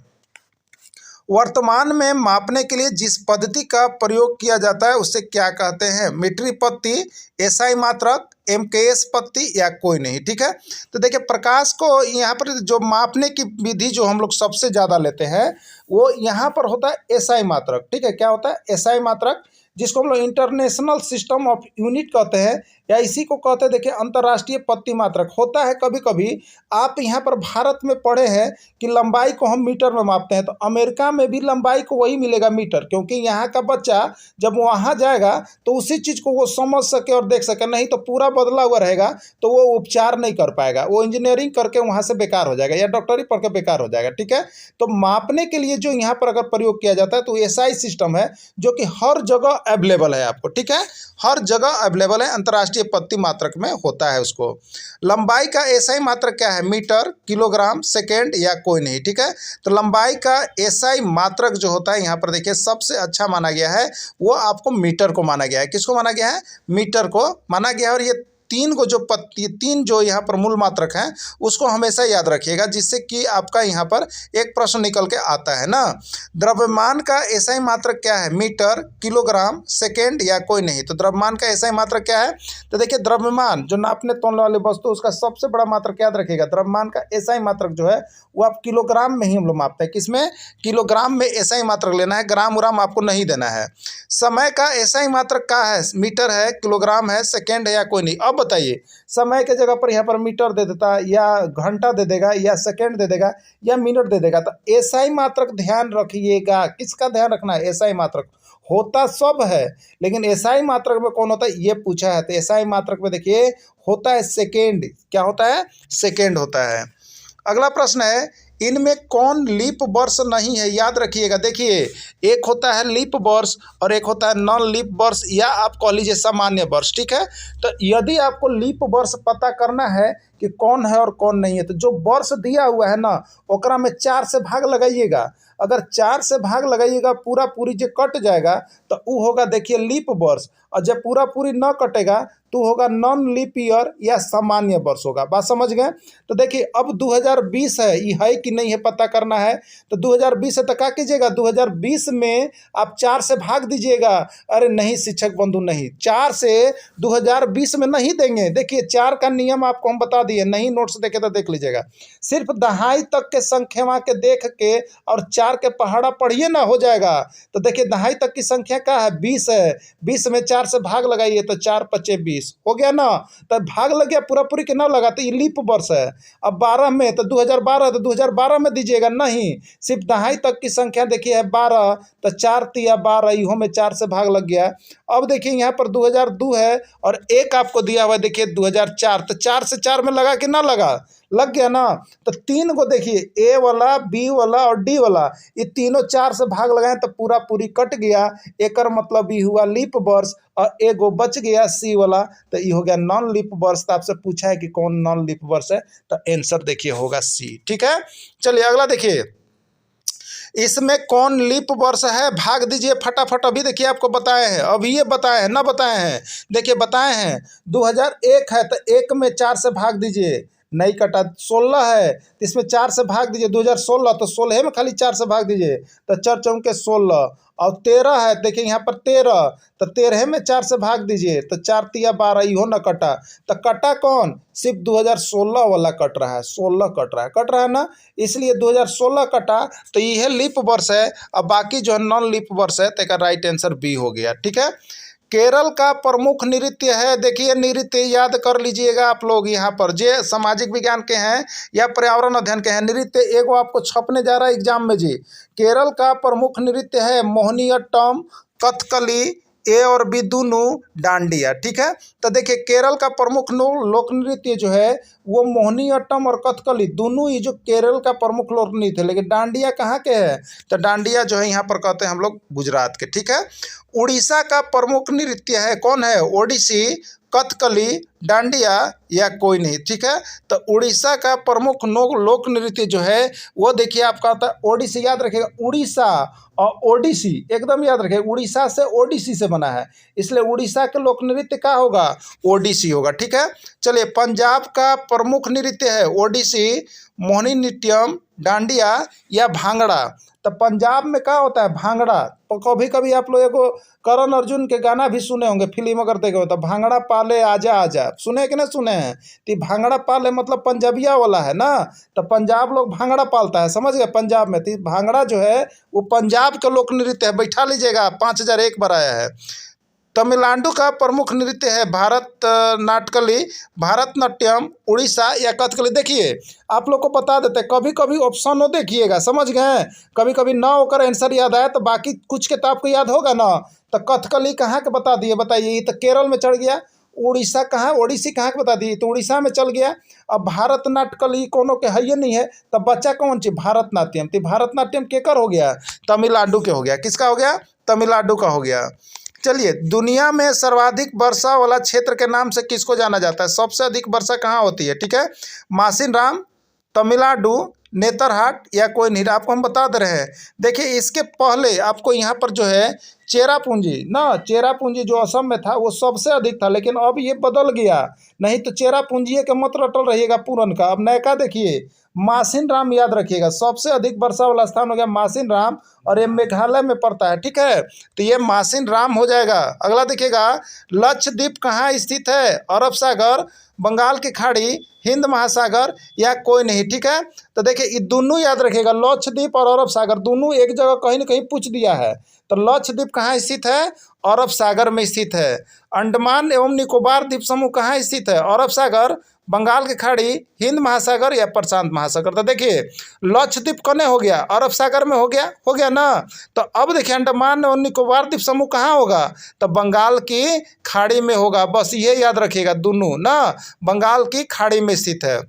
A: वर्तमान में मापने के लिए जिस पद्धति का प्रयोग किया जाता है उसे क्या कहते हैं, मीट्रिक पद्धति, एसआई मात्रक, एमकेएस पद्धति, या कोई नहीं, ठीक है। तो देखिए प्रकाश को यहाँ पर जो मापने की विधि जो हम लोग सबसे ज़्यादा लेते हैं वो यहाँ पर होता है एसआई मात्रक, ठीक है। क्या होता है, एसआई मात्रक, जिसको हम लोग इंटरनेशनल सिस्टम ऑफ यूनिट कहते हैं, या इसी को कहते हैं देखिए अंतर्राष्ट्रीय पत्ती मात्रक। होता है कभी कभी आप यहाँ पर भारत में पढ़े हैं कि लंबाई को हम मीटर में मापते हैं, तो अमेरिका में भी लंबाई को वही मिलेगा मीटर, क्योंकि यहाँ का बच्चा जब वहाँ जाएगा तो उसी चीज़ को वो समझ सके और देख सके, नहीं तो पूरा बदला हुआ रहेगा तो वो उपचार नहीं कर पाएगा, वो इंजीनियरिंग करके वहाँ से बेकार हो जाएगा या डॉक्टरी पढ़ के बेकार हो जाएगा, ठीक है। तो मापने के लिए जो यहाँ पर अगर प्रयोग किया जाता है तो एसआई सिस्टम है जो कि हर जगह अवेलेबल है आपको, ठीक है, हर जगह अवेलेबल है, अंतर्राष्ट्रीय पत्ती मात्रक में होता है उसको। लंबाई का एसआई मात्रक क्या है, मीटर, किलोग्राम, सेकेंड, या कोई नहीं, ठीक है। तो लंबाई का एसआई मात्रक जो होता है यहाँ पर देखिए सबसे अच्छा माना गया है वो आपको मीटर को माना गया है। किसको माना गया है, मीटर को माना गया है। और ये तीन जो यहाँ पर मूल मात्रक हैं उसको हमेशा याद रखिएगा, जिससे कि आपका यहाँ पर एक प्रश्न निकल के आता है ना। द्रव्यमान का एसआई मात्रक क्या है, मीटर, किलोग्राम, सेकेंड, या कोई नहीं। तो द्रव्यमान का एसआई मात्रक क्या है, तो देखिए द्रव्यमान जो नापने तोलने वाली वस्तु उसका सबसे बड़ा मात्रक याद रखिएगा। द्रव्यमान का एसआई मात्रक जो है वो आप किलोग्राम में ही हम लोग मापते हैं। किसमें, किलोग्राम में एसआई मात्रक लेना है, ग्राम उराम आपको नहीं देना है। समय का एसआई मात्रक क्या है, मीटर है, किलोग्राम है, सेकेंड है, या कोई नहीं। अब बताइए समय के जगह पर यहाँ पर मीटर दे देता, या घंटा दे देगा, या सेकेंड दे देगा, या मिनट दे देगा। तो एसआई मात्रक ध्यान रखिएगा, किसका ध्यान रखना है, एसआई मात्रक होता सब है, लेकिन एसआई मात्रक में कौन होता है ये पूछा है। तो एसआई मात्रक में देखिए होता है सेकेंड। क्या होता है? सेकेंड होता है। अगला प्रश्न है, इनमें कौन लीप वर्ष नहीं है? याद रखिएगा। देखिए, एक होता है लीप वर्ष और एक होता है नॉन लीप वर्ष, या आप कह लीजिए सामान्य वर्ष। ठीक है, तो यदि आपको लीप वर्ष पता करना है कि कौन है और कौन नहीं है, तो जो वर्ष दिया हुआ है ना, ओकरा में 4 से भाग लगाइएगा। अगर 4 से भाग लगाइएगा, पूरा पूरी जो कट जाएगा तो वो होगा देखिए लीप वर्ष, और जब पूरा पूरी न कटेगा तो होगा नॉन लीप ईयर या सामान्य वर्ष होगा। बात समझ गए? तो देखिए अब 2020 है, ये है कि नहीं है पता करना है। तो 2020 है तो क्या कीजिएगा, 2020 में आप 4 से भाग दीजिएगा। अरे नहीं शिक्षक बंधु, नहीं, 4 से 2020 में नहीं देंगे। देखिए 4 का नियम आपको हम बता दिए, नहीं नोट्स देखे तो देख लीजिएगा। सिर्फ दहाई तक के संख्या के देख के और 4 के पहाड़ा पढ़िए ना, हो जाएगा। तो देखिए दहाई तक की संख्या क्या है, 20 है। 20 में 4 से भाग लगाइए तो 4 पचे 20 हो गया ना। तो भाग लग गया, पूरा पूरी के ना लगा तो ये लीप वर्ष है। अब 12 में तो 2012, तो 2012 में दीजिएगा, नहीं, सिर्फ दहाई तक की संख्या देखिए है 12, तो 4 तिया 12, इहो में 4 से भाग लग गया। अब देखिए यहाँ पर 2002 है और एक आपको दिया हुआ देखिए 2004, तो 4 से 4 में लगा कि ना लगा, लग गया ना। तो 3 को देखिए, ए वाला, बी वाला और डी वाला, ये तीनों 4 से भाग लगाए तो पूरा पूरी कट गया। एक मतलब ये हुआ लीप वर्ष, और एगो बच गया सी वाला, तो ये हो गया नॉन लीप वर्ष। तो आपसे पूछा है कि कौन नॉन लीप वर्ष है, तो आंसर देखिए होगा सी। ठीक है, चलिए अगला देखिए, इसमें कौन लीप वर्ष है? भाग दीजिए फटाफट। अभी देखिए आपको बताए हैं, अभी ये बताए हैं ना, बताए हैं, देखिए बताए हैं 2001 है तो 1 में 4 से भाग दीजिए, नहीं कटा। 16 है तो इसमें 4 से भाग दीजिए, 2016 तो 16 में खाली 4 से भाग दीजिए, तो 4 चौके 16। और 13 है, देखिए यहाँ पर 13, तो 13 में 4 से भाग दीजिए, तो 4 तिया 12, इहो न कटा। तो कटा कौन? सिर्फ 2016 वाला कट रहा है, 16 कट रहा है ना, इसलिए 2016 कटा। तो यह लीप वर्ष है। अब बाकी जो है नॉन लीप वर्ष है, तो इसका राइट आंसर बी हो गया। ठीक है, केरल का प्रमुख नृत्य है, देखिए नृत्य याद कर लीजिएगा आप लोग। यहाँ पर जे सामाजिक विज्ञान के हैं या पर्यावरण अध्ययन के हैं, नृत्य एगो आपको छपने जा रहा है एग्जाम में जी। केरल का प्रमुख नृत्य है मोहिनीअट्टम, कथकली, ए और बी दोनों, डांडिया। ठीक है, तो देखिए केरल का प्रमुख लोक नृत्य जो है वो मोहिनीअट्टम और कथकली दोनों ही जो केरल का प्रमुख लोक नृत्य है। लेकिन डांडिया कहाँ के है? तो डांडिया जो है यहाँ पर कहते हैं हम लोग गुजरात के। ठीक है, उड़ीसा का प्रमुख नृत्य है, कौन है? ओडिसी, कथकली, डांडिया या कोई नहीं। ठीक है, तो उड़ीसा का प्रमुख लोक नृत्य जो है वो देखिए आपका होता है ओडिसी। याद रखिएगा, उड़ीसा और ओडिसी एकदम याद रखिएगा, उड़ीसा से ओडिसी से बना है, इसलिए उड़ीसा के लोक नृत्य क्या होगा? ओडिसी होगा। ठीक है, चलिए पंजाब का प्रमुख नृत्य है ओडिसी, मोहिनीअट्टम, डांडिया या भांगड़ा। तो पंजाब में क्या होता है? भांगड़ा। तो कभी कभी आप लोगों को करण अर्जुन के गाना भी सुने होंगे, फिल्म अगर देखे हो तो, भांगड़ा पाले आजा आजा, सुने कि नहीं सुने हैं? तो भांगड़ा पाले मतलब पंजाबिया वाला है ना, तो पंजाब लोग भांगड़ा पालता है, समझ गए, पंजाब में। तो भांगड़ा जो है वो पंजाब का लोक नृत्य है, बैठा लीजिएगा, 5001 बार आया है। तमिलनाडु का प्रमुख नृत्य है भारत नाटकली, भारतनाट्यम, उड़ीसा या कथकली। देखिए आप लोग को बता देते, कभी कभी ऑप्शन हो देखिएगा, समझ गए, कभी कभी ना होकर आंसर याद आया तो बाकी कुछ के तो आपको याद होगा ना। तो कथकली कहाँ के बता दिए, बताइए, ये तो केरल में चढ़ गया। उड़ीसा कहाँ, ओडिसी कहाँ के बता दिए, तो उड़ीसा में चल गया। अब भारतनाट्यम कोनो के है ये नहीं है, तब बच्चा कौन चीज? भारतनाट्यम। तो भारतनाट्यम केकर हो गया? तमिलनाडु के हो गया। किसका हो गया? तमिलनाडु का हो गया। चलिए, दुनिया में सर्वाधिक वर्षा वाला क्षेत्र के नाम से किसको जाना जाता है? सबसे अधिक वर्षा कहाँ होती है? ठीक है, मासिनराम, तमिलनाडु, नेतरहाट या कोई नहीं, आपको हम बता दे रहे हैं। देखिए इसके पहले आपको यहाँ पर जो है चेरापूंजी ना, चेरापूंजी जो असम में था वो सबसे अधिक था, लेकिन अब ये बदल गया। नहीं तो चेरापूंजी के मत रटल रहिएगा पूरन का। अब नया का देखिए, मासिनराम याद रखिएगा, सबसे अधिक वर्षा वाला स्थान हो गया मासिनराम, और ये मेघालय में पड़ता है। ठीक है, तो ये मासिनराम हो जाएगा। अगला देखिएगा, लक्षद्वीप कहाँ स्थित है? अरब सागर, बंगाल की खाड़ी, हिंद महासागर या कोई नहीं। ठीक है, तो देखिए ये दोनों याद रखिएगा, लक्षद्वीप और अरब सागर दोनों एक जगह कहीं ना कहीं पूछ दिया है। तो लक्षद्वीप कहाँ स्थित है? अरब सागर में स्थित है। अंडमान एवं निकोबार द्वीप समूह कहाँ स्थित है? अरब सागर, बंगाल की खाड़ी, हिंद महासागर या प्रशांत महासागर। तो देखिए लक्षद्वीप कने हो गया, अरब सागर में हो गया ना। तो अब देखिए अंडमान और निकोबार द्वीप समूह कहाँ होगा, तो बंगाल की खाड़ी में होगा। बस ये याद रखिएगा, दोनों ना बंगाल की खाड़ी में स्थित है।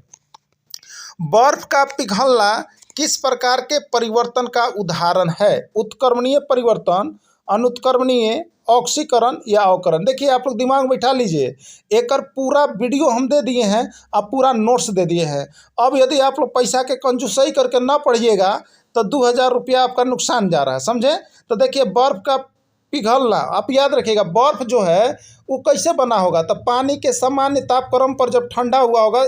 A: बर्फ का पिघलना किस प्रकार के परिवर्तन का उदाहरण है, उत्क्रमणीय परिवर्तन, अनुत्क्रमणीय, ऑक्सीकरण या अवकरण। देखिए आप लोग दिमाग में बैठा लीजिए, एक पूरा वीडियो हम दे दिए हैं, अब पूरा नोट्स दे दिए हैं। अब यदि आप लोग पैसा के कंजूसई करके ना पढ़िएगा तो 2000 रुपया आपका नुकसान जा रहा है, समझे। तो देखिए बर्फ का पिघलना, आप याद रखिएगा बर्फ जो है वो कैसे बना होगा, तो पानी के सामान्य तापक्रम पर जब ठंडा हुआ होगा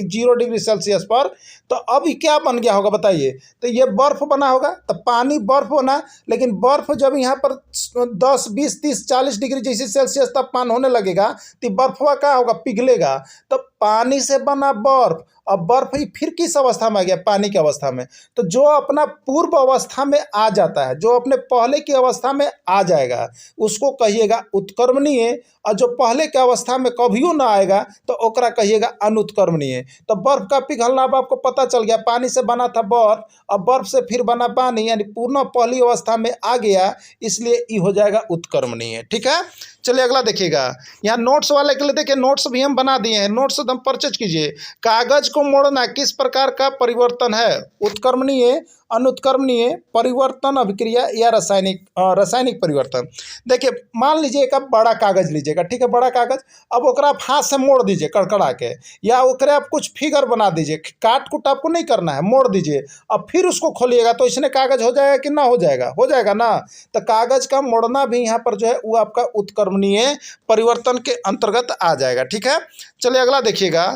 A: 0 डिग्री सेल्सियस पर, तो अभी क्या बन गया होगा बताइए, तो ये बर्फ बना होगा। तो पानी बर्फ बना, लेकिन बर्फ जब यहाँ पर 10, 20, 30, 40 डिग्री जैसे सेल्सियस तापमान होने लगेगा तो बर्फवा क्या होगा, पिघलेगा। तो पानी से बना बर्फ, अब बर्फ ही फिर किस अवस्था में आ गया, पानी की अवस्था में। तो जो अपना पूर्व अवस्था में आ जाता है, जो अपने पहले की अवस्था में आ जाएगा, उसको कहिएगा उत्क्रमणीय। और जो पहले के अवस्था में कभियो ना आएगा तो ओकरा कहिएगा अनुत्क्रमणीय। तो बर्फ का पिघलना अब आपको पता चल गया, पानी से बना था बर्फ, अब बर्फ से फिर बना पानी, यानी पूर्ण पहली अवस्था में आ गया, इसलिए ये हो जाएगा उत्क्रमणीय। ठीक है, चलिए अगला देखिएगा। यहाँ नोट्स वाले के लिए देखिए नोट्स भी हम बना दिए हैं, नोट्स एकदम परचेज कीजिए। कागज को मोड़ना किस प्रकार का परिवर्तन है, उत्क्रमणीय, अनुत्क्रमणीय, परिवर्तन अभिक्रिया या रासायनिक परिवर्तन। देखिए मान लीजिए एक आप बड़ा कागज लीजिएगा, ठीक है, बड़ा कागज, अब ओकरा आप हाथ से मोड़ दीजिए कड़कड़ा के, या ओकरे आप कुछ फिगर बना दीजिए, काट कुट आपको नहीं करना है, मोड़ दीजिए, अब फिर उसको खोलिएगा तो इसने कागज हो जाएगा कि ना हो जाएगा, हो जाएगा ना। तो कागज का मोड़ना भी यहाँ पर जो है वो आपका उत्क्रमणीय परिवर्तन के अंतर्गत आ जाएगा। ठीक है, चलिए अगला देखिएगा।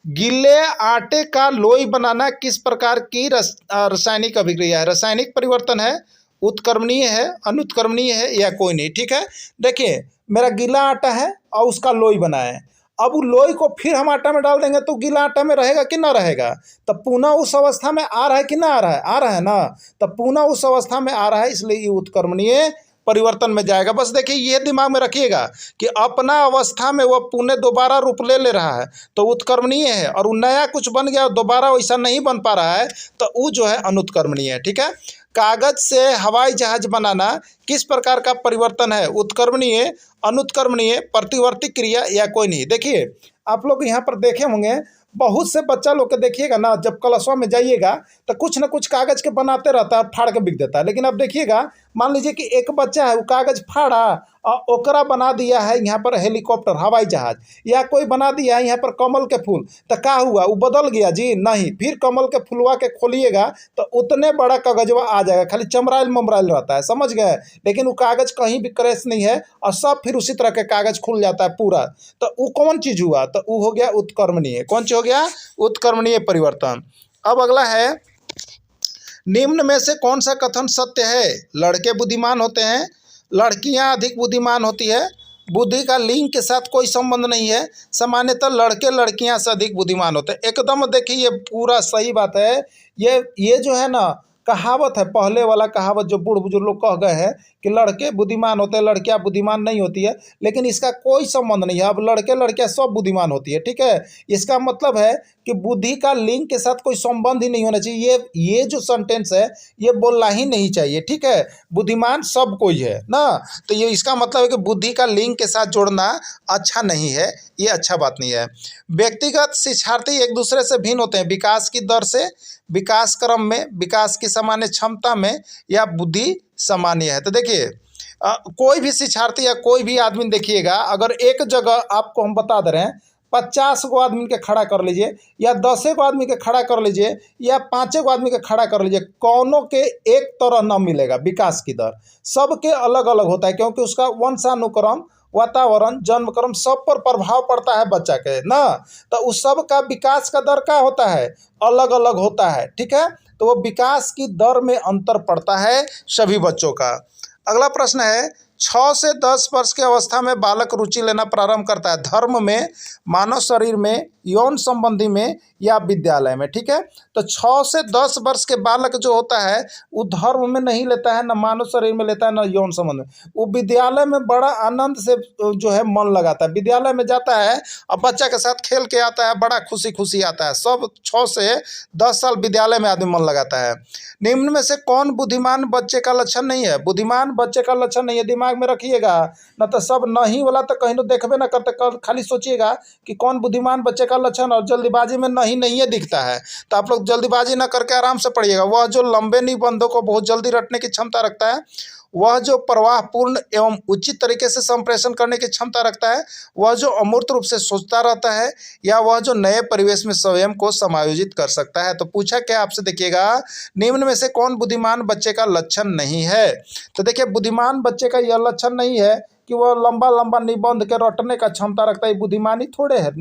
A: गीले आटे का लोई बनाना किस प्रकार की रासायनिक अभिक्रिया है, रासायनिक परिवर्तन है, उत्क्रमणीय है, अनुत्क्रमणीय है या कोई नहीं। ठीक है, देखिए मेरा गीला आटा है और उसका लोई बना है, अब वो लोई को फिर हम आटा में डाल देंगे तो गीला आटा में रहेगा कि ना रहेगा, तो पुनः उस अवस्था में आ रहा है कि ना आ रहा है, आ रहा है ना, तो पुनः उस अवस्था में आ रहा है, इसलिए ये उत्क्रमणीय परिवर्तन में जाएगा। बस देखिए ये दिमाग में रखिएगा कि अपना अवस्था में वह पुनः दोबारा रूप ले रहा है तो उत्क्रमणीय है, और वो नया कुछ बन गया दोबारा वैसा नहीं बन पा रहा है तो वो जो है अनुत्क्रमणीय है। ठीक है, कागज से हवाई जहाज बनाना किस प्रकार का परिवर्तन है, उत्क्रमणीय, अनुत्क्रमणीय, प्रतिवर्ती क्रिया या कोई नहीं। देखिए आप लोग यहाँ पर देखे होंगे बहुत से बच्चा लोग के देखिएगा ना, जब क्लासों में जाइएगा तो कुछ ना कुछ कागज के बनाते रहता है, फाड़ के बिक देता है। लेकिन अब देखिएगा मान लीजिए कि एक बच्चा है वो कागज फाड़ा और ओकरा बना दिया है यहाँ पर हेलीकॉप्टर, हवाई जहाज, या कोई बना दिया है यहाँ पर कमल के फूल, तो क्या हुआ, वो बदल गया जी नहीं। फिर कमल के फुलवा के खोलिएगा तो उतने बड़ा कागजवा आ जाएगा, खाली चमराइल ममराइल रहता है, समझ गए। लेकिन वो कागज कहीं भी क्रैश नहीं है और सब फिर उसी तरह के कागज खुल जाता है पूरा। तो वो कौन चीज़ हुआ, तो वो हो गया उत्क्रमणीय। कौन चीज हो गया, उत्क्रमणीय परिवर्तन। अब अगला है, निम्न में से कौन सा कथन सत्य है, लड़के बुद्धिमान होते हैं, लड़कियां अधिक बुद्धिमान होती है, बुद्धि का लिंग के साथ कोई संबंध नहीं है, सामान्यतः लड़के लड़कियां से अधिक बुद्धिमान होते हैं। एकदम देखिए ये पूरा सही बात है। ये जो है ना कहावत है, पहले वाला कहावत जो बूढ़ बुजुर्ग लोग कह गए हैं कि लड़के बुद्धिमान होते हैं लड़कियां बुद्धिमान नहीं होती है, लेकिन इसका कोई संबंध नहीं है। अब लड़के लड़कियां सब बुद्धिमान होती है, ठीक है। इसका मतलब है कि बुद्धि का लिंग के साथ कोई संबंध ही नहीं होना चाहिए। ये जो सेंटेंस है ये बोलना ही नहीं चाहिए, ठीक है। बुद्धिमान सब कोई है ना, तो ये इसका मतलब है कि बुद्धि का लिंग के साथ जोड़ना अच्छा नहीं है, ये अच्छा बात नहीं है। व्यक्तिगत शिक्षार्थी एक दूसरे से भिन्न होते हैं विकास की दर से, विकास क्रम में, विकास की सामान्य क्षमता में, या बुद्धि सामान्य है। तो देखिए कोई भी शिक्षार्थी या कोई भी आदमी देखिएगा, अगर एक जगह आपको हम बता दे रहे हैं 50 गो आदमी के खड़ा कर लीजिए, या 10 गो आदमी के खड़ा कर लीजिए, या 5 गो आदमी के खड़ा कर लीजिए, कौनों के एक तरह न मिलेगा विकास की दर, सबके अलग अलग होता है, क्योंकि उसका वंशानुक्रम, वातावरण, जन्मक्रम सब पर प्रभाव पड़ता है बच्चा के ना। तो उस सब का विकास का दर क्या होता है, अलग अलग होता है, ठीक है। तो वो विकास की दर में अंतर पड़ता है सभी बच्चों का। अगला प्रश्न है, 6 से 10 वर्ष की अवस्था में बालक रुचि लेना प्रारंभ करता है धर्म में, मानव शरीर में यौन संबंधी में या विद्यालय में। ठीक है, तो 6 से 10 वर्ष के बालक जो होता है वो धर्म में नहीं लेता है, न मानव शरीर में लेता है, न यौन संबंध में। वो विद्यालय में बड़ा आनंद से जो है मन लगाता है, विद्यालय में जाता है और बच्चा के साथ खेल के आता है, बड़ा खुशी खुशी आता है। सब 6 से 10 साल विद्यालय में आदमी मन लगाता है। निम्न में से कौन बुद्धिमान बच्चे का लक्षण नहीं है? बुद्धिमान बच्चे का लक्षण नहीं है, दिमाग में रखिएगा, न तो सब नहीं वाला तो कहीं तो देखबे ना करते। खाली सोचिएगा कि कौन बुद्धिमान बच्चे का लक्षण, और जल्दीबाजी में नहीं दिखता है। तो आप लोग जल्दीबाजी ना करके आराम से पढ़िएगा। वह जो लंबे निबंधों को बहुत जल्दी रटने की क्षमता रखता है, वह जो प्रवाहपूर्ण एवं उचित तरीके से संप्रेषण करने की क्षमता रखता है, वह जो अमूर्त रूप से सोचता रहता है, या वह जो नए परिवेश में स्वयं को समायोजित कर सकता है। तो पूछा क्या आपसे, देखिएगा, निम्न में से कौन बुद्धिमान बच्चे का लक्षण नहीं है? तो देखिए, बुद्धिमान बच्चे का यह लक्षण नहीं है कि वह लंबा लंबा निबंध के रटने का क्षमता रखता है। बुद्धिमानी थोड़े है,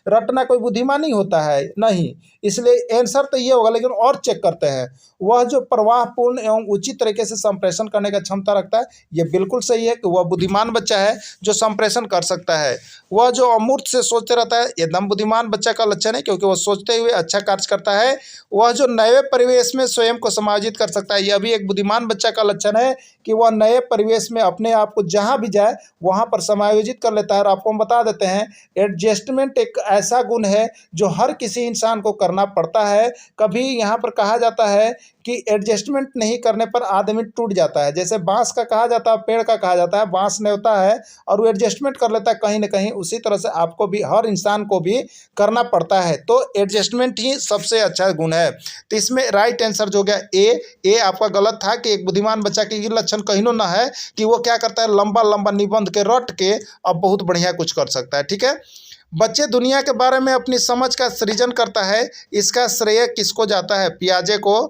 A: रटना कोई बुद्धिमानी होता है नहीं। इसलिए आंसर तो ये होगा, लेकिन और चेक करते हैं। वह जो प्रवाहपूर्ण एवं उचित तरीके से संप्रेषण करने का क्षमता रखता है, ये बिल्कुल सही है कि वह बुद्धिमान बच्चा है जो संप्रेषण कर सकता है। वह जो अमूर्त से सोचते रहता है, एकदम बुद्धिमान बच्चा का लक्षण है, क्योंकि वह सोचते हुए अच्छा कार्य करता है। वह जो नए परिवेश में स्वयं को समायोजित कर सकता है, यह भी एक बुद्धिमान बच्चा का लक्षण है कि वह नए परिवेश में अपने आप को जहाँ भी जाए वहाँ पर समायोजित कर लेता है। और आपको हम बता देते हैं, एडजस्टमेंट एक ऐसा गुण है जो हर किसी इंसान को करना पड़ता है। कभी यहाँ पर कहा जाता है कि एडजस्टमेंट नहीं करने पर आदमी टूट जाता है। जैसे बांस का कहा जाता है, पेड़ का कहा जाता है, बांस ने होता है और वो एडजस्टमेंट कर लेता है कहीं ना कहीं, उसी तरह से आपको भी, हर इंसान को भी करना पड़ता है। तो एडजस्टमेंट ही सबसे अच्छा गुण है। तो इसमें राइट आंसर जो हो गया ए आपका गलत था कि एक बुद्धिमान बच्चा के ये लक्षण कहीं ना है कि वो क्या करता है, लंबा लंबा निबंध के रट के अब बहुत बढ़िया कुछ कर सकता है। ठीक है, बच्चे दुनिया के बारे में अपनी समझ का सृजन करता है, इसका श्रेय किसको जाता है? पियाजे को,